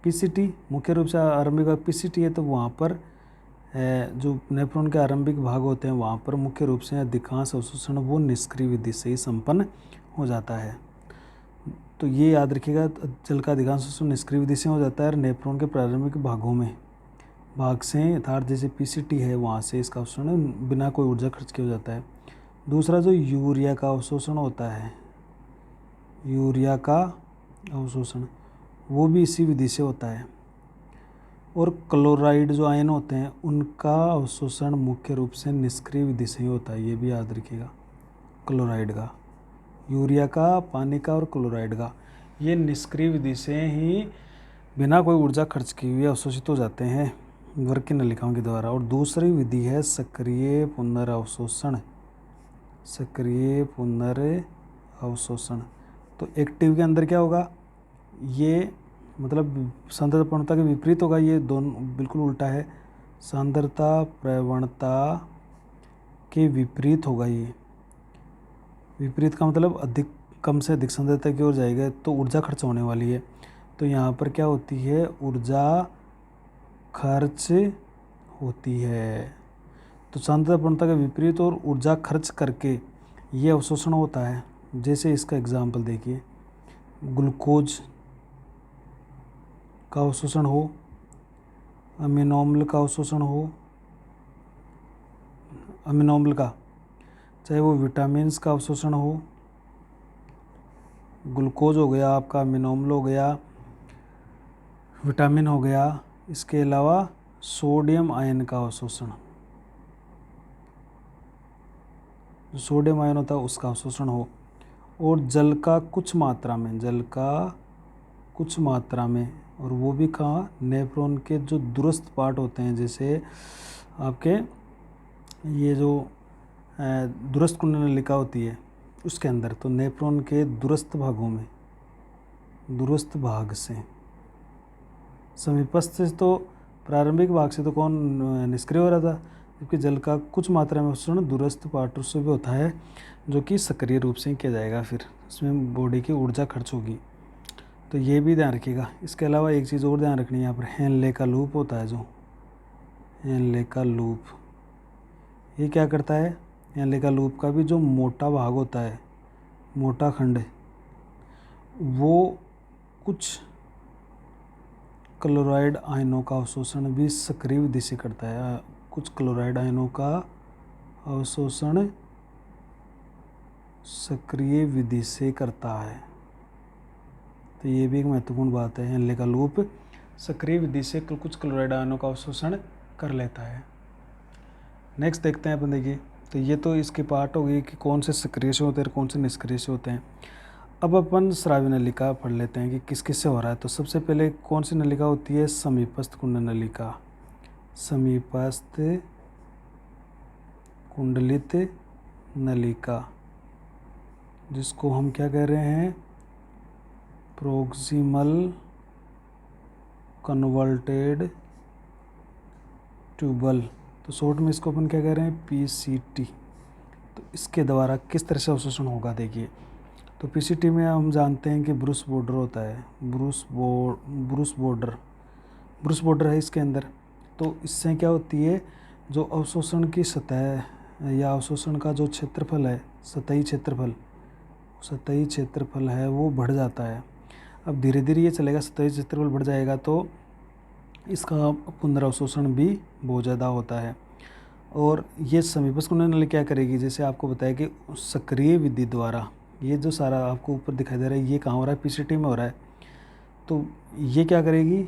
पीसीटी मुख्य रूप से आरंभिक भाग पीसीटी है, तो वहाँ पर जो नेफ्रॉन के आरंभिक भाग होते हैं वहाँ पर मुख्य रूप से अधिकांश अवशोषण वो निष्क्रिय विधि से ही संपन्न हो जाता है। तो ये याद रखिएगा, जल का अधिकांश अवशोषण निष्क्रिय विधि से हो जाता है और नेफ्रॉन के प्रारंभिक भाग से, अर्थात जैसे पीसीटी है वहाँ से इसका अवशोषण बिना कोई ऊर्जा खर्च किया हो जाता है। दूसरा जो यूरिया का अवशोषण होता है, यूरिया का अवशोषण वो भी इसी विधि से होता है। और क्लोराइड जो आयन होते हैं उनका अवशोषण मुख्य रूप से निष्क्रिय विधि से ही होता है, ये भी याद रखिएगा। क्लोराइड का, यूरिया का, पानी का और क्लोराइड का, ये निष्क्रिय विधि से ही बिना कोई ऊर्जा खर्च किए हुए अवशोषित हो जाते हैं वर्ग की नलिकाओं के द्वारा। और दूसरी विधि है सक्रिय पुनर्अवशोषण, सक्रिय पुनर्अवशोषण। तो एक्टिव के अंदर क्या होगा, ये मतलब सांद्रता प्रवणता के विपरीत होगा, ये दोनों बिल्कुल उल्टा है, सांद्रता प्रवणता के विपरीत होगा। ये विपरीत का मतलब अधिक, कम से अधिक सांद्रता की ओर जाएगा तो ऊर्जा खर्च होने वाली है। तो यहाँ पर क्या होती है, ऊर्जा खर्च होती है। तो सांद्रता प्रवणता के विपरीत और ऊर्जा खर्च करके ये अवशोषण होता है। जैसे इसका एग्जाम्पल देखिए, ग्लूकोज का अवशोषण हो, अमीनो अम्ल का अवशोषण हो, अमीनो अम्ल का, चाहे वो विटामिन्स का अवशोषण हो, ग्लूकोज हो गया आपका, अमीनो अम्ल हो गया, विटामिन हो गया, इसके अलावा सोडियम आयन का अवशोषण, जो सोडियम आयन होता है उसका अवशोषण हो, और जल का कुछ मात्रा में, जल का कुछ मात्रा में और वो भी कहाँ, नेफ्रॉन के जो दूरस्थ पार्ट होते हैं, जैसे आपके ये जो दूरस्थ कुंडलिका होती है उसके अंदर, तो नेफ्रॉन के दूरस्थ भागों में, दूरस्थ भाग से, समीपस्थ से तो प्रारंभिक भाग से तो कौन निष्क्रिय हो रहा था, जबकि जल का कुछ मात्रा में अवशोषण दूरस्थ पार्टों से भी होता है, जो कि सक्रिय रूप से किया जाएगा, फिर उसमें बॉडी की ऊर्जा खर्च होगी। तो ये भी ध्यान रखिएगा। इसके अलावा एक चीज़ और ध्यान रखनी है, यहाँ पर हेनले का लूप होता है, जो हेनले का लूप, ये क्या करता है, हेनले का लूप का भी जो मोटा भाग होता है, मोटा खंड, वो कुछ क्लोराइड आयनों का अवशोषण भी सक्रिय विधि से करता है। कुछ क्लोराइड आयनों का अवशोषण सक्रिय विधि से करता है। तो ये भी एक महत्वपूर्ण बात है, हेनले का लूप सक्रिय विधि से कुछ क्लोराइड आयनों का अवशोषण कर लेता है। नेक्स्ट देखते हैं अपन, देखिए, तो ये तो इसके पार्ट हो गई कि कौन से सक्रिय से होते हैं और कौन से निष्क्रिय से होते हैं। अब अपन स्रावी नलिका पढ़ लेते हैं कि किस किस से हो रहा है। तो सबसे पहले कौन सी नलिका होती है, समीपस्थ कुंड नलिका, समीपस्थ कुंडलित नलिका, जिसको हम क्या कह रहे हैं, प्रोक्सिमल कन्वर्टेड ट्यूबल, तो शॉर्ट में इसको अपन क्या कह रहे हैं, पीसीटी। तो इसके द्वारा किस तरह से अवशोषण होगा, देखिए, तो पीसीटी में हम जानते हैं कि ब्रूस बॉर्डर होता है, ब्रूस बॉर्डर है इसके अंदर। तो इससे क्या होती है, जो अवशोषण की सतह या अवशोषण का जो क्षेत्रफल है, सतही क्षेत्रफल है, वो बढ़ जाता है। अब धीरे धीरे ये चलेगा, सतही क्षेत्रफल बढ़ जाएगा तो इसका पुनर्अवशोषण भी बहुत ज़्यादा होता है। और ये समीपस्थ कुंड नली क्या करेगी, जैसे आपको बताया कि सक्रिय विधि द्वारा, ये जो सारा आपको ऊपर दिखाई दे रहा है, ये कहाँ हो रहा है, पीसीटी में हो रहा है। तो ये क्या करेगी,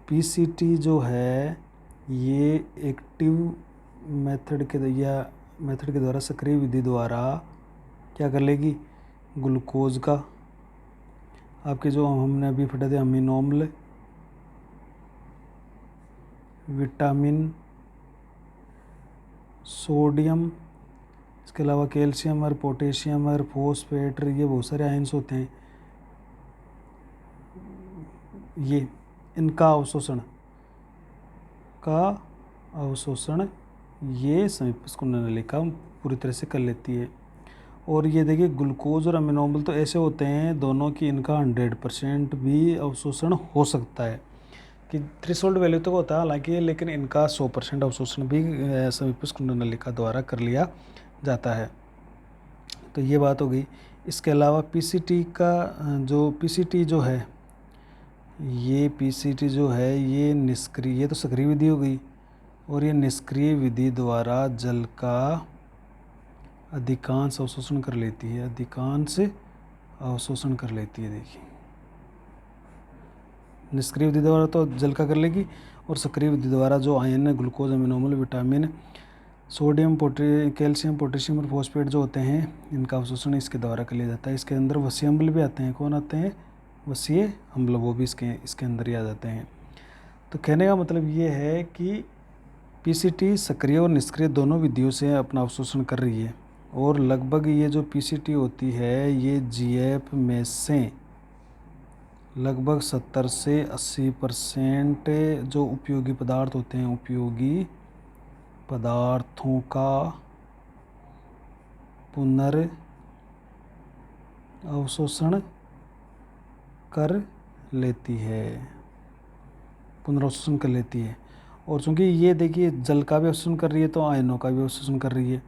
पीसीटी जो है ये एक्टिव मेथड के द्वारा, सक्रिय विधि द्वारा क्या कर लेगी, ग्लूकोज का, आपके जो हमने अभी पढ़े थे अमीनो अम्ल, विटामिन, सोडियम, इसके अलावा कैल्शियम और पोटेशियम और फॉस्फेट, ये बहुत सारे आयंस होते हैं, ये इनका अवशोषण ये समीपस्थ कुंड नलिका पूरी तरह से कर लेती है। और ये देखिए, ग्लूकोज और अमीनो अम्ल तो ऐसे होते हैं दोनों की इनका 100% भी अवशोषण हो सकता है, कि थ्रेशोल्ड वैल्यू तक होता है हालांकि, लेकिन इनका 100% अवशोषण भी समीपस्थ कुंड नलिका द्वारा कर लिया जाता है। तो ये बात हो गई। इसके अलावा पीसीटी जो है, ये पीसीटी जो है ये निष्क्रिय, ये तो सक्रिय विधि हो गई, और ये निष्क्रिय विधि द्वारा जल का अधिकांश अवशोषण कर लेती है, देखिए, निष्क्रिय विधि द्वारा तो जल का कर लेगी, और सक्रिय विधि द्वारा जो आयन, ग्लूकोज, अमीनो अम्ल, विटामिन, सोडियम, कैल्शियम, पोटेशियम और फॉस्फेट जो होते हैं, इनका अवशोषण इसके द्वारा कर लिया जाता है। इसके अंदर वसीय अम्ल भी आते हैं, कौन आते हैं, वसीय अम्ल, वो भी इसके अंदर ही आ जाते हैं। तो कहने का मतलब ये है कि पीसीटी सक्रिय और निष्क्रिय दोनों विधियों से अपना अवशोषण कर रही है, और लगभग ये जो पीसीटी होती है ये जीएफ में से लगभग 70 से 80% जो उपयोगी पदार्थ होते हैं, उपयोगी पदार्थों का पुनर्अवशोषण कर लेती है, और चूँकि ये देखिए जल का भी अवशोषण कर रही है तो आयनों का भी अवशोषण कर रही है।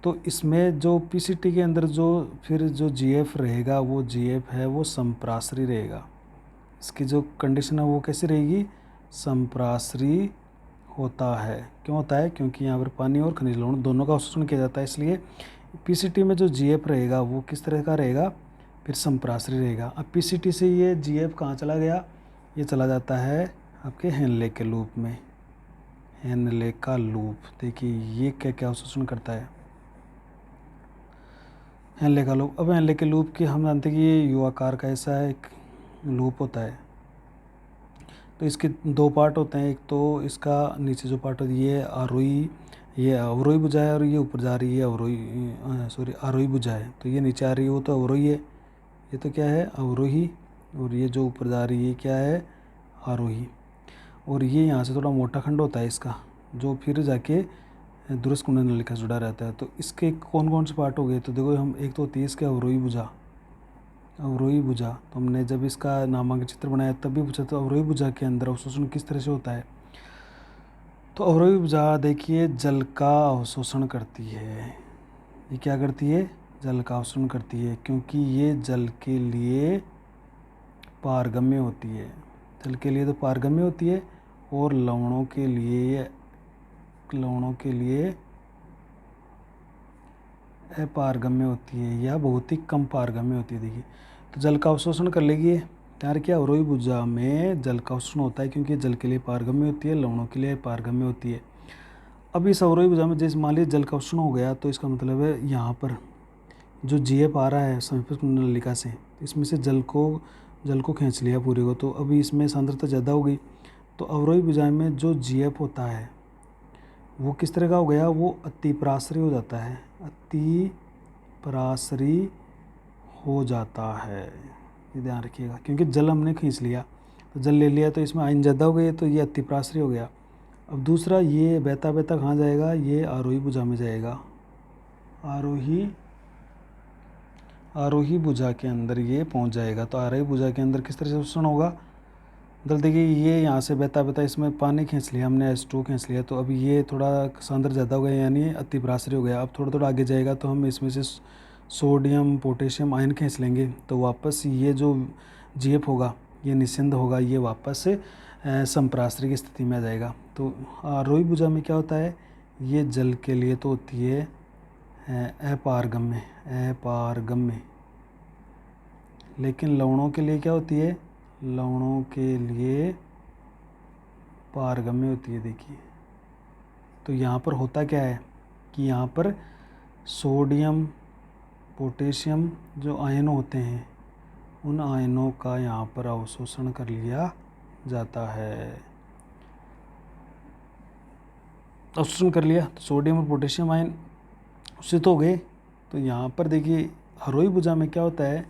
तो इसमें जो पीसीटी के अंदर जो जीएफ रहेगा, वो जीएफ है वो संप्रासरी रहेगा। इसकी जो कंडीशन है वो कैसी रहेगी, संप्रासरी होता है। क्यों होता है, क्योंकि यहाँ पर पानी और खनिज लवण दोनों का अवशोषण किया जाता है, इसलिए पीसीटी में जो जीएफ रहेगा वो किस तरह का रहेगा, फिर संप्रासरी रहेगा। अब पीसीटी से ये जीएफ कहाँ चला गया, ये चला जाता है आपके हेनले के लूप में, हेनले का लूप। देखिए ये क्या क्या अवशोषण करता है, हेनले का लूप। अब हेनले के लूप की हम जानते हैं कि ये यू आकार का ऐसा एक लूप होता है, तो इसके दो पार्ट होते हैं, एक तो इसका नीचे जो पार्ट होती है ये आरोही, ये अवरोही भुजा है, और ये ऊपर जा रही है अवरोही आरोही भुजा है। तो ये नीचे आ रही है वो तो अवरोही है, ये तो क्या है अवरोही, और ये जो ऊपर जा रही है क्या है आरोही। और ये यहाँ से थोड़ा मोटा खंड होता है इसका, जो फिर जाके दुरस कुंडल नलिका से जुड़ा रहता है। तो इसके कौन कौन से पार्ट हो गए, तो देखो हम एक तो होती है इसके अवरोही भुजा, अवरोही भुजा। तो हमने जब इसका नामांकन चित्र बनाया तब भी पूछा, तो अवरोही भुजा के अंदर अवशोषण किस तरह से होता है। तो अवरोही भुजा देखिए जल का अवशोषण करती है। ये क्या करती है, जल का अवशोषण करती है, क्योंकि ये जल के लिए पारगम्य होती है। जल के लिए तो पारगम्य होती है, और लवणों के लिए अपारगम्य होती है, या बहुत ही कम पारगम्य होती है। देखिए तो जल का अवशोषण कर लेगी, तैयार किया। अवरोही भुजा में जल का अवशोषण होता है क्योंकि जल के लिए पारगम्य होती है, लवणों के लिए पारगम्य होती है। अब इस अवरोही भुजा में जैसे मान लीजिए जल का अवशोषण हो गया, तो इसका मतलब है यहाँ पर जो जीएफ आ रहा है समीपस्थ कुंडल नलिका से, इसमें से जल को खींच लिया पूरे को। तो अभी इसमें सांद्रता ज़्यादा हो गई, तो अवरोही भुजा में जो जीएफ होता है वो किस तरह का हो गया, वो अतिपराश्रयी हो जाता है, अतिपराश्रयी हो जाता है। ये ध्यान रखिएगा, क्योंकि जल हमने खींच लिया, तो जल ले लिया तो इसमें आयन ज़्यादा हो गई, तो ये अतिपराश्रयी हो गया। अब दूसरा ये बहता बहता कहाँ जाएगा, ये आरोही भुजा में जाएगा। आरोही भुजा के अंदर ये पहुंच जाएगा। तो आरोही भुजा के अंदर किस तरह से अवशोषण होगा, मतलब देखिए ये यहाँ से बहता बहता इसमें पानी खींच लिया हमने, H2 खींच लिया, तो अभी ये थोड़ा सांद्र ज़्यादा हो गया, यानी अतिपराश्रयी हो गया। अब थोड़ा थोड़ा आगे जाएगा तो हम इसमें से सोडियम पोटेशियम आयन खींच लेंगे, तो वापस ये जो जीएफ होगा ये निस्यंद होगा, ये वापस संपराश्रयी की स्थिति में आ जाएगा। तो आरोही भुजा में क्या होता है, ये जल के लिए तो होती है अपारगम्य, लेकिन लवणों के लिए क्या होती है, लवणों के लिए पारगम्य होती है। देखिए तो यहाँ पर होता क्या है कि यहाँ पर सोडियम पोटेशियम जो आयन होते हैं, उन आयनों का यहाँ पर अवशोषण कर लिया जाता है। अवशोषण कर लिया तो सोडियम और पोटेशियम आयन अवशोषित हो गए। तो यहाँ पर देखिए आरोही भुजा में क्या होता है,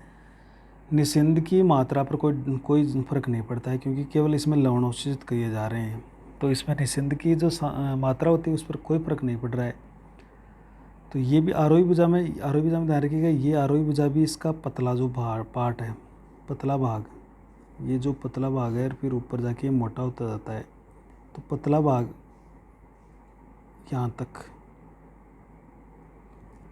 निस्यंद की मात्रा पर कोई फर्क नहीं पड़ता है, क्योंकि केवल इसमें लवण अवशोषित किए जा रहे हैं। तो इसमें निस्यंद की जो मात्रा होती है उस पर कोई फर्क नहीं पड़ रहा है। तो ये भी आरोही भुजा में ध्यान रखिएगा, ये आरोही भुजा भी इसका पतला जो पार्ट है, पतला भाग, ये जो पतला भाग है फिर ऊपर जाके मोटा होता जाता है। तो पतला भाग यहाँ तक,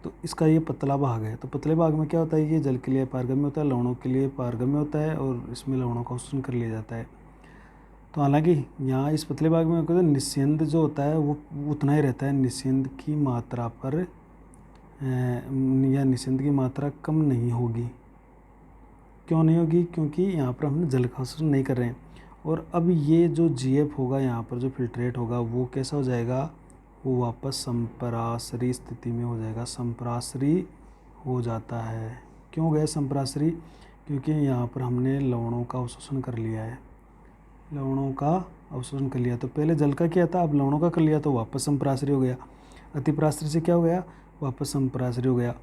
तो इसका ये पतला भाग है। तो पतले भाग में क्या होता है, ये जल के लिए पारगम्य होता है, लवणों के लिए पारगम्य होता है, और इसमें लवणों का अवशोषण कर लिया जाता है। तो हालांकि यहाँ इस पतले भाग में कहते हैं निस्यंद जो होता है वो उतना ही रहता है, निस्यंद की मात्रा पर या निस्यंद की मात्रा कम नहीं होगी। क्यों नहीं होगी, क्योंकि यहाँ पर हम जल का अवशोषण नहीं कर रहे हैं। और अब ये जो जीएफ होगा यहाँ पर जो फिल्ट्रेट होगा वो कैसा हो जाएगा, वो वापस संपराश्रयी स्थिति में हो जाएगा, संपराश्रयी हो जाता है। क्यों हो गया संपराश्रयी, क्योंकि यहाँ पर हमने लवणों का अवशोषण कर लिया है, लवणों का अवशोषण कर लिया। तो पहले जल का किया था, अब लवणों का कर लिया, तो वापस संपराश्रयी हो गया। अतिपराश्रयी से क्या हो गया, वापस संपराश्रयी हो गया।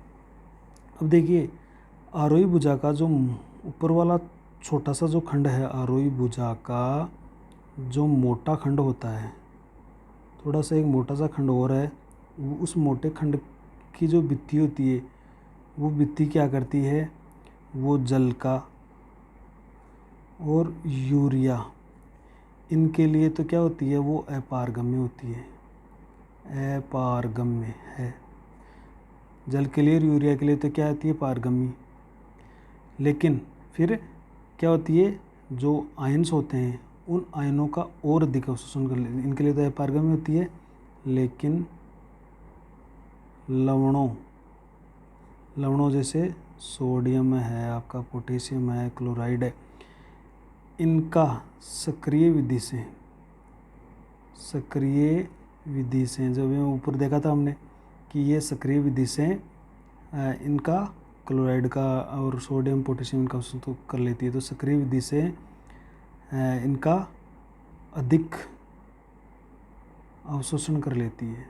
अब देखिए आरोही भुजा का जो ऊपर वाला छोटा सा जो खंड है, आरोही भुजा का जो मोटा खंड होता है, थोड़ा सा एक मोटा सा खंड और है, उस मोटे खंड की जो भित्ति होती है, वो भित्ति क्या करती है, वो जल का और यूरिया इनके लिए तो क्या होती है, वो अपारगम्य होती है, अपारगम्य है। जल के लिए और यूरिया के लिए तो क्या होती है, पारगम्य। लेकिन फिर क्या होती है, जो आयन्स होते हैं उन आयनों का और अधिक अवशोषण कर लेते हैं, इनके लिए तो अपारगम्य होती है। लेकिन लवणों जैसे सोडियम है, आपका पोटेशियम है, क्लोराइड है, इनका सक्रिय विधि से जब ये ऊपर देखा था हमने कि ये सक्रिय विधि से इनका क्लोराइड का और सोडियम पोटेशियम का अवशोषण तो कर लेती है। तो सक्रिय विधि से इनका अधिक अवशोषण कर लेती है,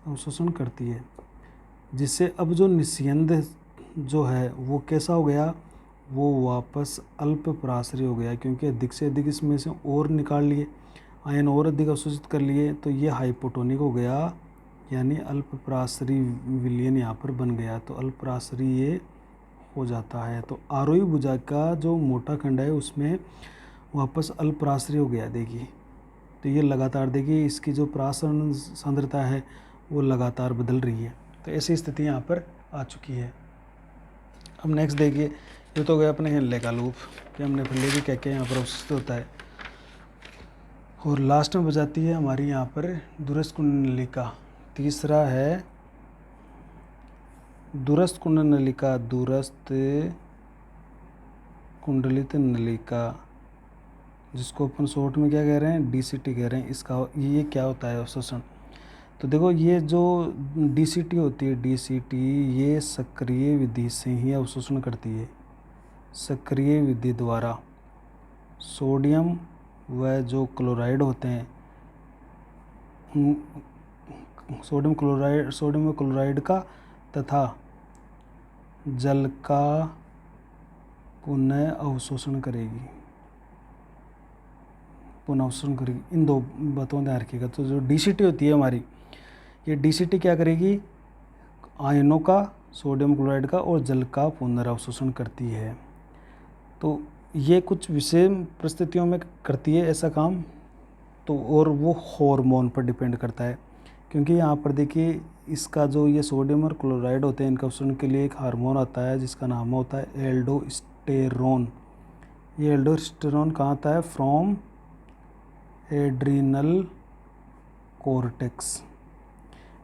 अवशोषण करती है, जिससे अब जो निस्यंद जो है वो कैसा हो गया, वो वापस अल्प पराश्रयी हो गया, क्योंकि अधिक से अधिक इसमें से और निकाल लिए, आयन और अधिक अवशोषित कर लिए, तो ये हाइपोटोनिक हो गया, यानी अल्प पराश्रयी विलयन यहाँ पर बन गया, तो अल्प पराश्रयी ये हो जाता है। तो आरोही भुजा का जो मोटा खंड है उसमें वापस अल्प पराश्रयी हो गया। देखिए, तो ये लगातार देखिए इसकी जो परासरण सांद्रता है वो लगातार बदल रही है। तो ऐसी स्थिति यहाँ पर आ चुकी है। अब नेक्स्ट देखिए, ये तो गया अपने हिल्ले का लूप कि हमने फिर भी क्या क्या यहाँ पर अवशिष्ट होता है। और लास्ट में बजाती है हमारी यहाँ पर दूरस्थ कुंडलिका। तीसरा है दूरस्थ कुंडलिका, दूरस्थ कुंडलित नलिका, जिसको अपन शॉर्ट में क्या कह रहे हैं, DCT कह रहे हैं। इसका ये क्या होता है अवशोषण। तो देखो ये जो DCT होती है, DCT ये सक्रिय विधि से ही अवशोषण करती है। सक्रिय विधि द्वारा सोडियम व जो क्लोराइड होते हैं, सोडियम व क्लोराइड का तथा जल का पुनः अवशोषण करेगी, पुनः अवशोषण करेगी। इन दो बातों में ध्यान रखिएगा। तो जो DCT होती है हमारी, ये DCT क्या करेगी, आयनों का, सोडियम क्लोराइड का और जल का पुनर्अवशोषण करती है। तो ये कुछ विशेष परिस्थितियों में करती है ऐसा काम। तो और वो हार्मोन पर डिपेंड करता है, क्योंकि यहाँ पर देखिए इसका जो ये सोडियम और क्लोराइड होते हैं, इनका अवशोषण के लिए एक हार्मोन आता है जिसका नाम होता है एल्डोस्टेरोन। ये एल्डोस्टेरोन कहाँ आता है, from adrenal cortex.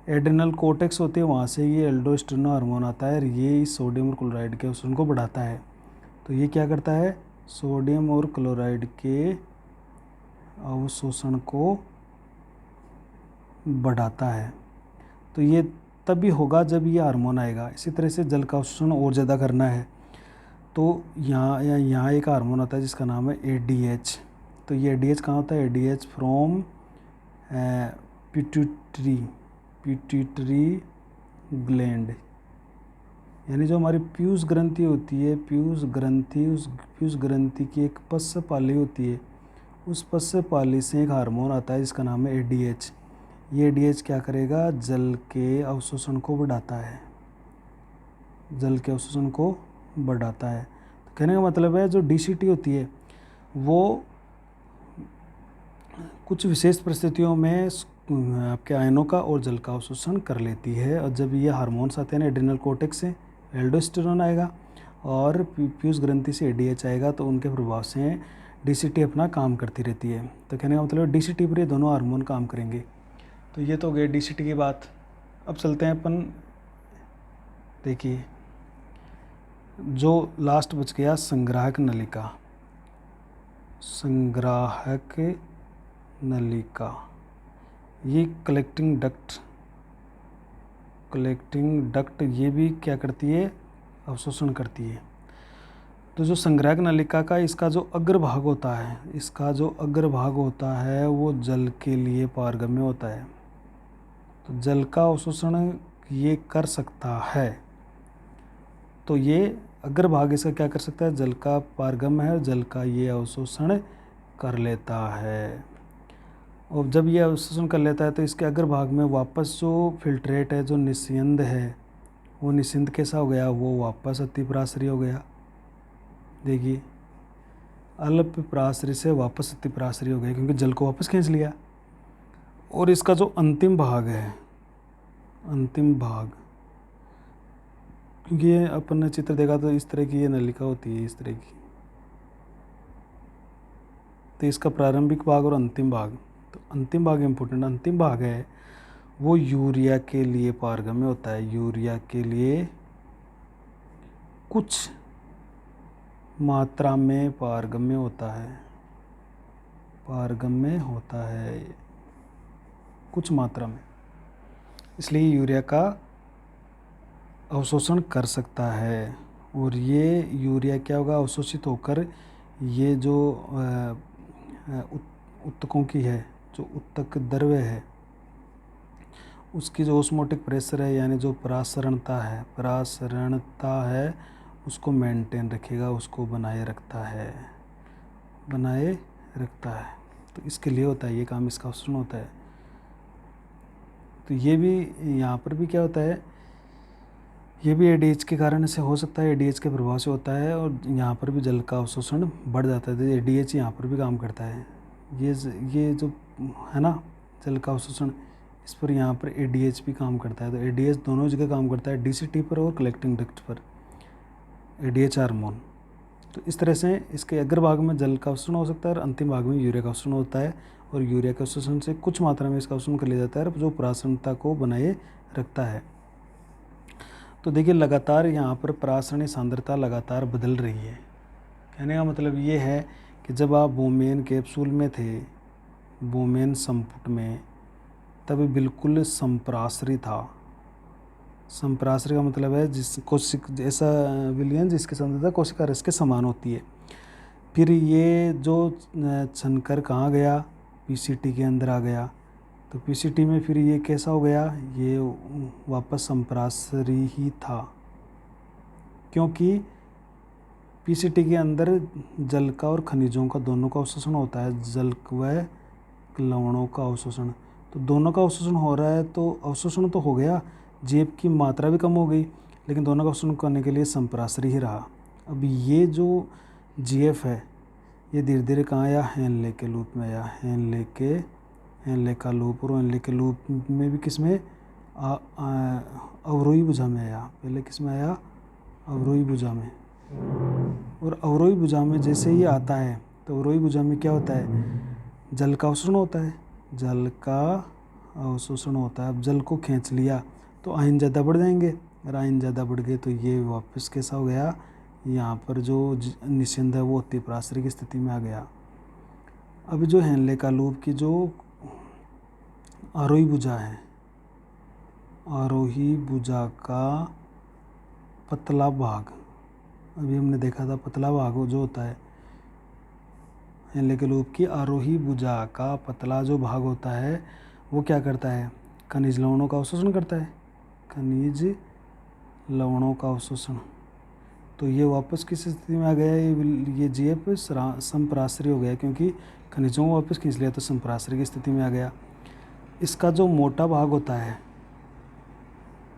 Adrenal cortex होती है, वहाँ से ये एल्डोस्टेरोन हार्मोन आता है और ये इस सोडियम और क्लोराइड के अवशोषण को बढ़ाता है। तो ये क्या करता है, सोडियम और क्लोराइड के अवशोषण को बढ़ाता है। तो ये तभी होगा जब ये हार्मोन आएगा। इसी तरह से जल का अवशोषण और ज़्यादा करना है तो यहाँ एक हार्मोन आता है जिसका नाम है ADH। तो ये ADH कहाँ होता है, ADH फ्रॉम पिट्यूटरी ग्लैंड, यानी जो हमारी पीयूष ग्रंथि होती है, पीयूष ग्रंथि, उस पीयूष ग्रंथि की एक पश्च पाली होती है, उस पश्च पाली से एक हार्मोन आता है जिसका नाम है ADH। ये ADH क्या करेगा, जल के अवशोषण को बढ़ाता है, जल के अवशोषण को बढ़ाता है। तो कहने का मतलब है जो DCT होती है वो कुछ विशेष परिस्थितियों में आपके आयनों का और जल का अवशोषण कर लेती है। और जब ये हार्मोन्स आते हैं ना, एड्रिनल कॉर्टेक्स से एल्डोस्टेरोन आएगा और पीयूष ग्रंथि से ADH आएगा, तो उनके प्रभाव से DCT अपना काम करती रहती है। तो कहने का मतलब DCT पर ये दोनों हार्मोन काम करेंगे। तो ये तो गई DCT की बात। अब चलते हैं अपन, देखिए जो लास्ट बच गया संग्राहक नलिका। संग्राहक नलिका ये कलेक्टिंग डक्ट ये भी क्या करती है, अवशोषण करती है। तो जो संग्राहक नलिका का इसका जो अग्रभाग होता है, इसका जो अग्रभाग होता है वो जल के लिए पारगम्य होता है। तो जल का अवशोषण ये कर सकता है, तो ये अग्रभाग इसका क्या कर सकता है, जल का पारगम्य है और जल का ये अवशोषण कर लेता है। और जब ये अवशोषण कर लेता है तो इसके अग्रभाग में वापस जो फिल्ट्रेट है, जो निस्यंद है, वो निस्यंद कैसा हो गया, वो वापस अतिपराश्रयी हो गया। देखिए अल्प पराश्रयी से वापस अतिपराश्रयी हो गया, क्योंकि जल को वापस खींच लिया। और इसका जो अंतिम भाग है, अंतिम भाग, क्योंकि ये अपन ने चित्र देखा तो इस तरह की ये नलिका होती है, इस तरह की। तो इसका प्रारंभिक भाग और अंतिम भाग, तो अंतिम भाग इम्पोर्टेंट, अंतिम भाग है वो यूरिया के लिए पारगम्य होता है। यूरिया के लिए कुछ मात्रा में पारगम्य होता है, पारगम्य होता है कुछ मात्रा में, इसलिए यूरिया का अवशोषण कर सकता है। और ये यूरिया क्या होगा, अवशोषित होकर ये जो उत्तकों की है, जो उत्तक द्रव्य है उसकी जो ऑस्मोटिक प्रेशर है यानी जो परासरणता है उसको मेंटेन रखेगा, उसको बनाए रखता है। तो इसके लिए होता है ये काम, इसका अवशोषण होता है। तो ये भी यहाँ पर भी क्या होता है, ये भी एडीएच के कारण से हो सकता है, एडीएच के प्रभाव से होता है, और यहाँ पर भी जल का अवशोषण बढ़ जाता है। तो एडीएच यहाँ पर भी काम करता है। ये जो है ना जल का अवशोषण, इस पर यहाँ पर एडीएच भी काम करता है। तो एडीएच दोनों जगह काम करता है, डीसीटी पर और कलेक्टिंग डक्ट पर, एडीएच हार्मोन। तो इस तरह से इसके अग्रभाग में जल का अवशोषण हो सकता है और अंतिम भाग में यूरिया का अवशोषण होता है, और यूरिया के अवशोषण से कुछ मात्रा में इसका अवशोषण कर लिया जाता है जो परासरणता को बनाए रखता है। तो देखिए लगातार यहाँ पर परासरणीय सांद्रता लगातार बदल रही है। कहने का मतलब ये है कि जब आप बोमेन कैप्सूल में थे, बोमेन संपुट में, तब बिल्कुल संप्रासरी था। संप्रासरी का मतलब है जिस कोशिक ऐसा विलयन जिसकी सांद्रता कोशिका रस के समान होती है। फिर ये जो छनकर कहाँ गया, पीसीटी के अंदर आ गया। तो पीसीटी में फिर ये कैसा हो गया, ये वापस संप्रासरी ही था, क्योंकि पीसीटी के अंदर जल का और खनिजों का दोनों का अवशोषण होता है, जल व लवणों का अवशोषण। तो दोनों का अवशोषण हो रहा है, तो अवशोषण तो हो गया, जेब की मात्रा भी कम हो गई, लेकिन दोनों का अवशोषण करने के लिए संप्रासरी ही रहा। अब ये जो जीएफ है ये धीरे धीरे कहाँ आया, हेनले के लूप में आया, हेनले का लूप। और हेनले के लूप में भी किस में, अवरोही भुजा में आया। पहले किस में आया, अवरोही भुजा में। और अवरोही भुजा में जैसे ही आता है तो अवरोही भुजा में क्या होता है, जल का अवशोषण होता है, जल का अवशोषण होता है। अब जल को खींच लिया तो आयन ज़्यादा बढ़ जाएंगे, अगर आयन ज़्यादा बढ़ गए तो ये वापस कैसा हो गया, यहाँ पर जो निस्यंद है वो अतिपराश्रय की स्थिति में आ गया। अब जो हेनले का लूप की जो आरोही भुजा है, आरोही भुजा का पतला भाग, अभी हमने देखा था पतला भाग जो होता है, हेनले के लूप की आरोही भुजा का पतला जो भाग होता है वो क्या करता है, खनिज लवणों का अवशोषण करता है, खनिज लवणों का अवशोषण। तो ये वापस किस स्थिति में आ गया, ये जीएफ संप्रासरी हो गया, क्योंकि खनिजों को वापस खींच लिया तो संप्रासरी की स्थिति में आ गया। इसका जो मोटा भाग होता है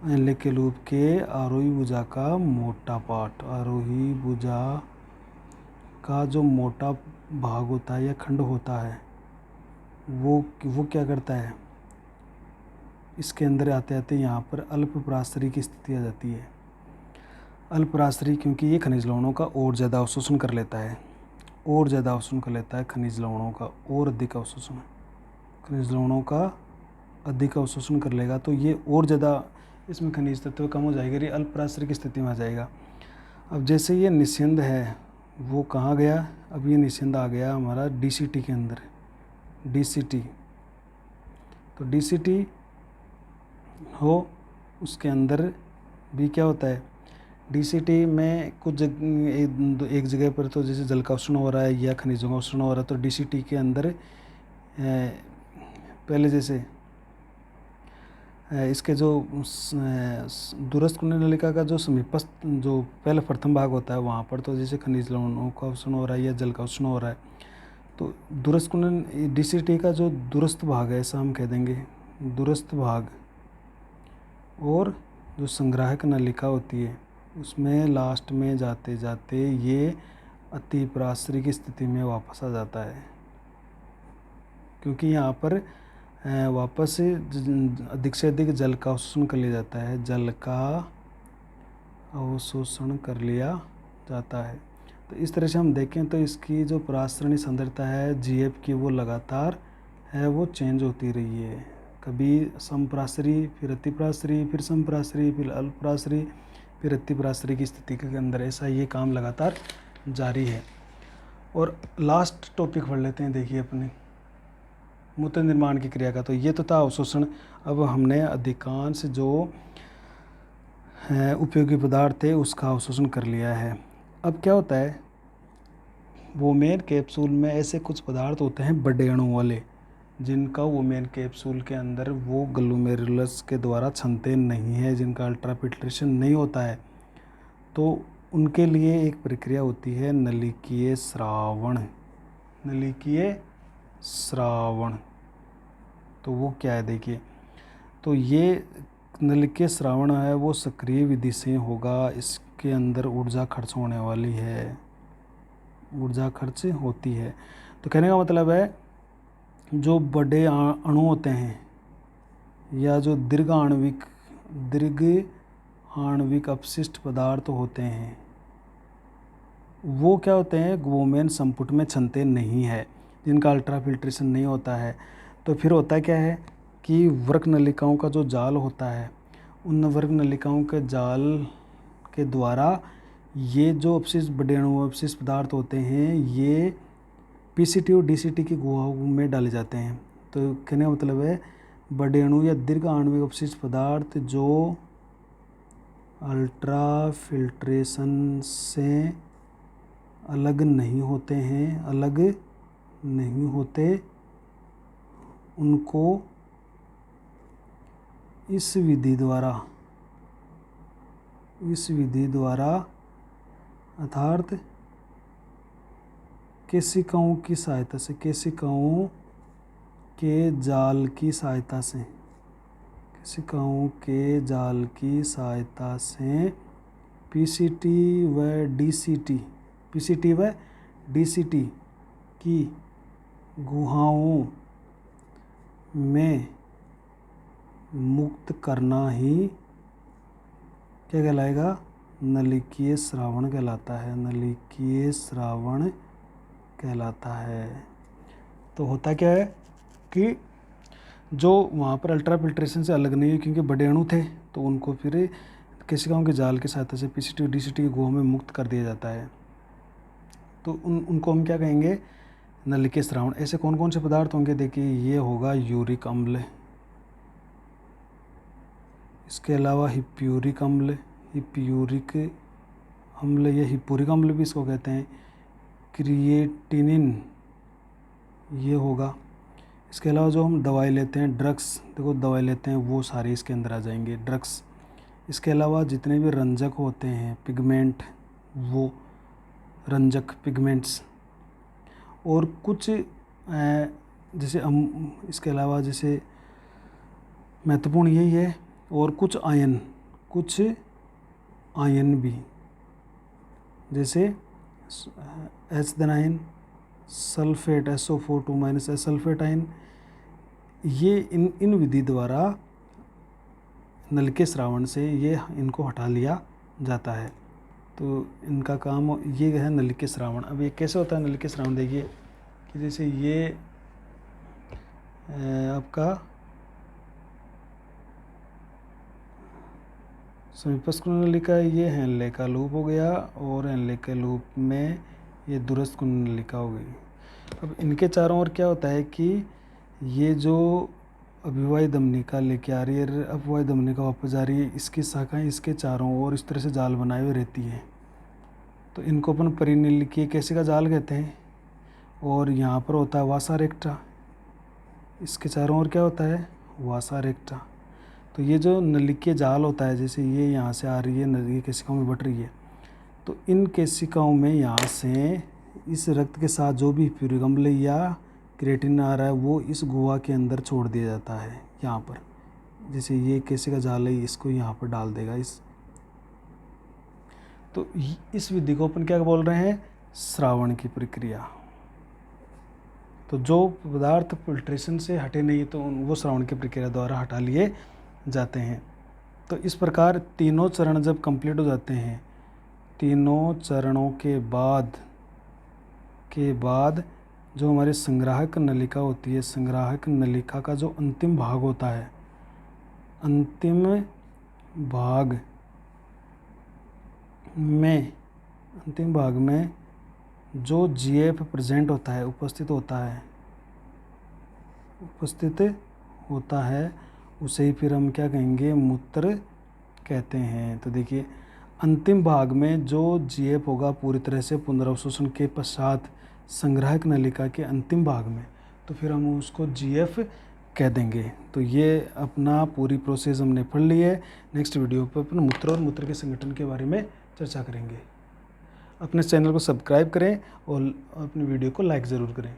हेनले के लूप के आरोही भुजा का मोटा पार्ट, आरोही भुजा का जो मोटा भाग होता है या खंड होता है वो क्या करता है, इसके अंदर आते आते यहाँ पर अल्पपराश्रयी की स्थिति आ जाती है। अल्पपराश्रयी क्योंकि ये खनिज लवणों का और ज़्यादा अवशोषण कर लेता है, खनिज लवणों का और अधिक अवशोषण, खनिज लवणों का अधिक अवशोषण कर लेगा, तो ये और ज़्यादा इसमें खनिज तत्व कम हो जाएगा, ये अल्पपराश्रयी की स्थिति में आ जाएगा। अब जैसे ये निस्यंद है वो कहाँ गया, अब ये निस्यंद आ गया हमारा डीसीटी के अंदर, डीसीटी। तो डीसीटी हो उसके अंदर भी क्या होता है, डीसीटी में कुछ एक जगह पर तो जैसे जल का अवशोषण हो रहा है या खनिजों का अवशोषण हो रहा है, तो डीसीटी के अंदर पहले जैसे इसके जो दूरस्थ कुंडली नलिका का जो समीपस्थ जो पहले प्रथम भाग होता है वहाँ पर तो जैसे खनिज लवणों का अवशोषण हो रहा है या जल का अवशोषण हो रहा है, तो दूरस्थ कुंडली डीसीटी का जो दूरस्थ भाग है ऐसा हम कह देंगे, दूरस्थ भाग, और जो संग्राहक नलिका होती है उसमें लास्ट में जाते जाते ये अतिपराश्रयी की स्थिति में वापस आ जाता है, क्योंकि यहाँ पर वापस अधिक से अधिक जल का अवशोषण कर लिया जाता है, जल का अवशोषण कर लिया जाता है। तो इस तरह से हम देखें तो इसकी जो परासरणीय सांद्रता है जीएफ की वो लगातार है वो चेंज होती रही है, कभी संप्रासरी, फिर अतिपरासरी, फिर संप्रासरी, फिर अल्पपरासरी, फिर अतिपरासरी की स्थिति के अंदर, ऐसा ये काम लगातार जारी है। और लास्ट टॉपिक पढ़ लेते हैं, देखिए अपने मूत्र निर्माण की क्रिया का। तो ये तो था अवशोषण। अब हमने अधिकांश जो उपयोगी पदार्थ थे उसका अवशोषण कर लिया है। अब क्या होता है वोमेन कैप्सूल में ऐसे कुछ पदार्थ होते हैं बड़े अणु वाले, जिनका वोमेन कैप्सूल के अंदर वो ग्लोमेरुलस के द्वारा क्षंते नहीं है, जिनका अल्ट्राफिल्ट्रेशन नहीं होता है, तो उनके लिए एक प्रक्रिया होती है नलिकीय स्रावण। नलिकीय स्रावण तो वो क्या है देखिए, तो ये नलिकीय स्रावण है वो सक्रिय विधि से होगा। इसके अंदर ऊर्जा खर्च होने वाली है, ऊर्जा खर्च होती है। तो कहने का मतलब है जो बड़े अणु होते हैं या जो दीर्घ आणविक अपशिष्ट पदार्थ होते हैं वो क्या होते हैं, वोमेन संपुट में क्षंते नहीं है, जिनका अल्ट्राफिल्ट्रेशन नहीं होता है। तो फिर होता क्या है कि वर्क नलिकाओं का जो जाल होता है, उन वर्क नलिकाओं के जाल के द्वारा ये जो अपशिष्ट बड़े अणु अपशिष्ट पदार्थ होते हैं ये पीसीटी और डीसीटी की गुहाओं में डाले जाते हैं। तो कहने का मतलब है बड़े अणु या दीर्घ आणविक अपशिष्ट पदार्थ जो अल्ट्राफिल्ट्रेशन से अलग नहीं होते हैं, अलग नहीं होते, उनको इस विधि द्वारा अर्थात केशिकाओं की सहायता से, केशिकाओं के जाल की सहायता से, केशिकाओं के जाल की सहायता से पीसीटी व डीसीटी की गुहाओं में मुक्त करना ही क्या कहलाएगा, नलिकीय स्रावण कहलाता है। नलिकीय स्रावण कहलाता है। तो होता क्या है कि जो वहाँ पर अल्ट्राफिल्ट्रेशन से अलग नहीं है क्योंकि बड़े अणु थे, तो उनको फिर केशिकाओं के जाल की सहायता से पीसीटी और डीसीटी की गुहाओं में मुक्त कर दिया जाता है। तो उनको हम क्या कहेंगे, नलिकीय स्रावण। ऐसे कौन कौन से पदार्थ होंगे देखिए, ये होगा यूरिक अम्ल, इसके अलावा हिप्यूरिक अम्ल या हिप्पूरिक अम्ल भी इसको कहते हैं, क्रिएटिनिन ये होगा। इसके अलावा जो हम दवाई लेते हैं, ड्रग्स, देखो दवाई लेते हैं वो सारे इसके अंदर आ जाएंगे, ड्रग्स। इसके अलावा जितने भी रंजक होते हैं, पिगमेंट, वो रंजक पिगमेंट्स, और कुछ जैसे हम इसके अलावा जैसे महत्वपूर्ण यही है, और कुछ आयन भी, जैसे H sulphate SO4 2- sulphate ion, ये इन विधि द्वारा नलिकीय स्रावण से ये इनको हटा लिया जाता है। तो इनका काम ये है नलिकीय स्रावण। अब ये कैसे होता है नलिकीय स्रावण, देखिए कि जैसे ये आपका समीपस्थ कुंडलिका, ये हेनले का लूप हो गया, और हेनले के लूप में ये दूरस्थ कुंडलिका हो गई। अब इनके चारों ओर क्या होता है कि ये जो अभिवाही धमनिका लेके आ रही है, अपवाही धमनिका वापस जा रही है, इसकी शाखाएं इसके चारों ओर इस तरह से जाल बनाए हुए रहती हैं। तो इनको अपन परिनिलिकीय केशिका जाल कहते हैं। और यहाँ पर होता है वासा रेक्टा, इसके चारों ओर क्या होता है, वासा रेक्टा। तो ये जो नलिकीय जाल होता है, जैसे ये यहाँ से आ रही है, नलिकीय केशिकाओं में बट रही है, तो इन केशिकाओं में यहाँ से इस रक्त के साथ जो भी हिप्यूरिक अम्ल या क्रिएटिनिन आ रहा है वो इस गुहा के अंदर छोड़ दिया जाता है। यहाँ पर जैसे ये केशिका जाल है, इसको यहाँ पर डाल देगा तो इस विधि को अपन क्या बोल रहे हैं, स्रावण की प्रक्रिया। तो जो पदार्थ फिल्ट्रेशन से हटे नहीं तो वो स्रावण की प्रक्रिया द्वारा हटा लिए जाते हैं। तो इस प्रकार तीनों चरण जब कंप्लीट हो जाते हैं, तीनों चरणों के बाद जो हमारी संग्राहक नलिका होती है, संग्राहक नलिका का जो अंतिम भाग होता है, अंतिम भाग में जो जीएफ प्रेजेंट होता है, उपस्थित होता है, उसे ही फिर हम क्या कहेंगे, मूत्र कहते हैं। तो देखिए अंतिम भाग में जो जीएफ होगा पूरी तरह से पुनरावशोषण के पश्चात संग्राहक नलिका के अंतिम भाग में, तो फिर हम उसको GF कह देंगे। तो ये अपना पूरी प्रोसेस हमने पढ़ ली है। नेक्स्ट वीडियो पर अपन मूत्र और मूत्र के संगठन के बारे में चर्चा करेंगे। अपने चैनल को सब्सक्राइब करें और अपनी वीडियो को लाइक ज़रूर करें।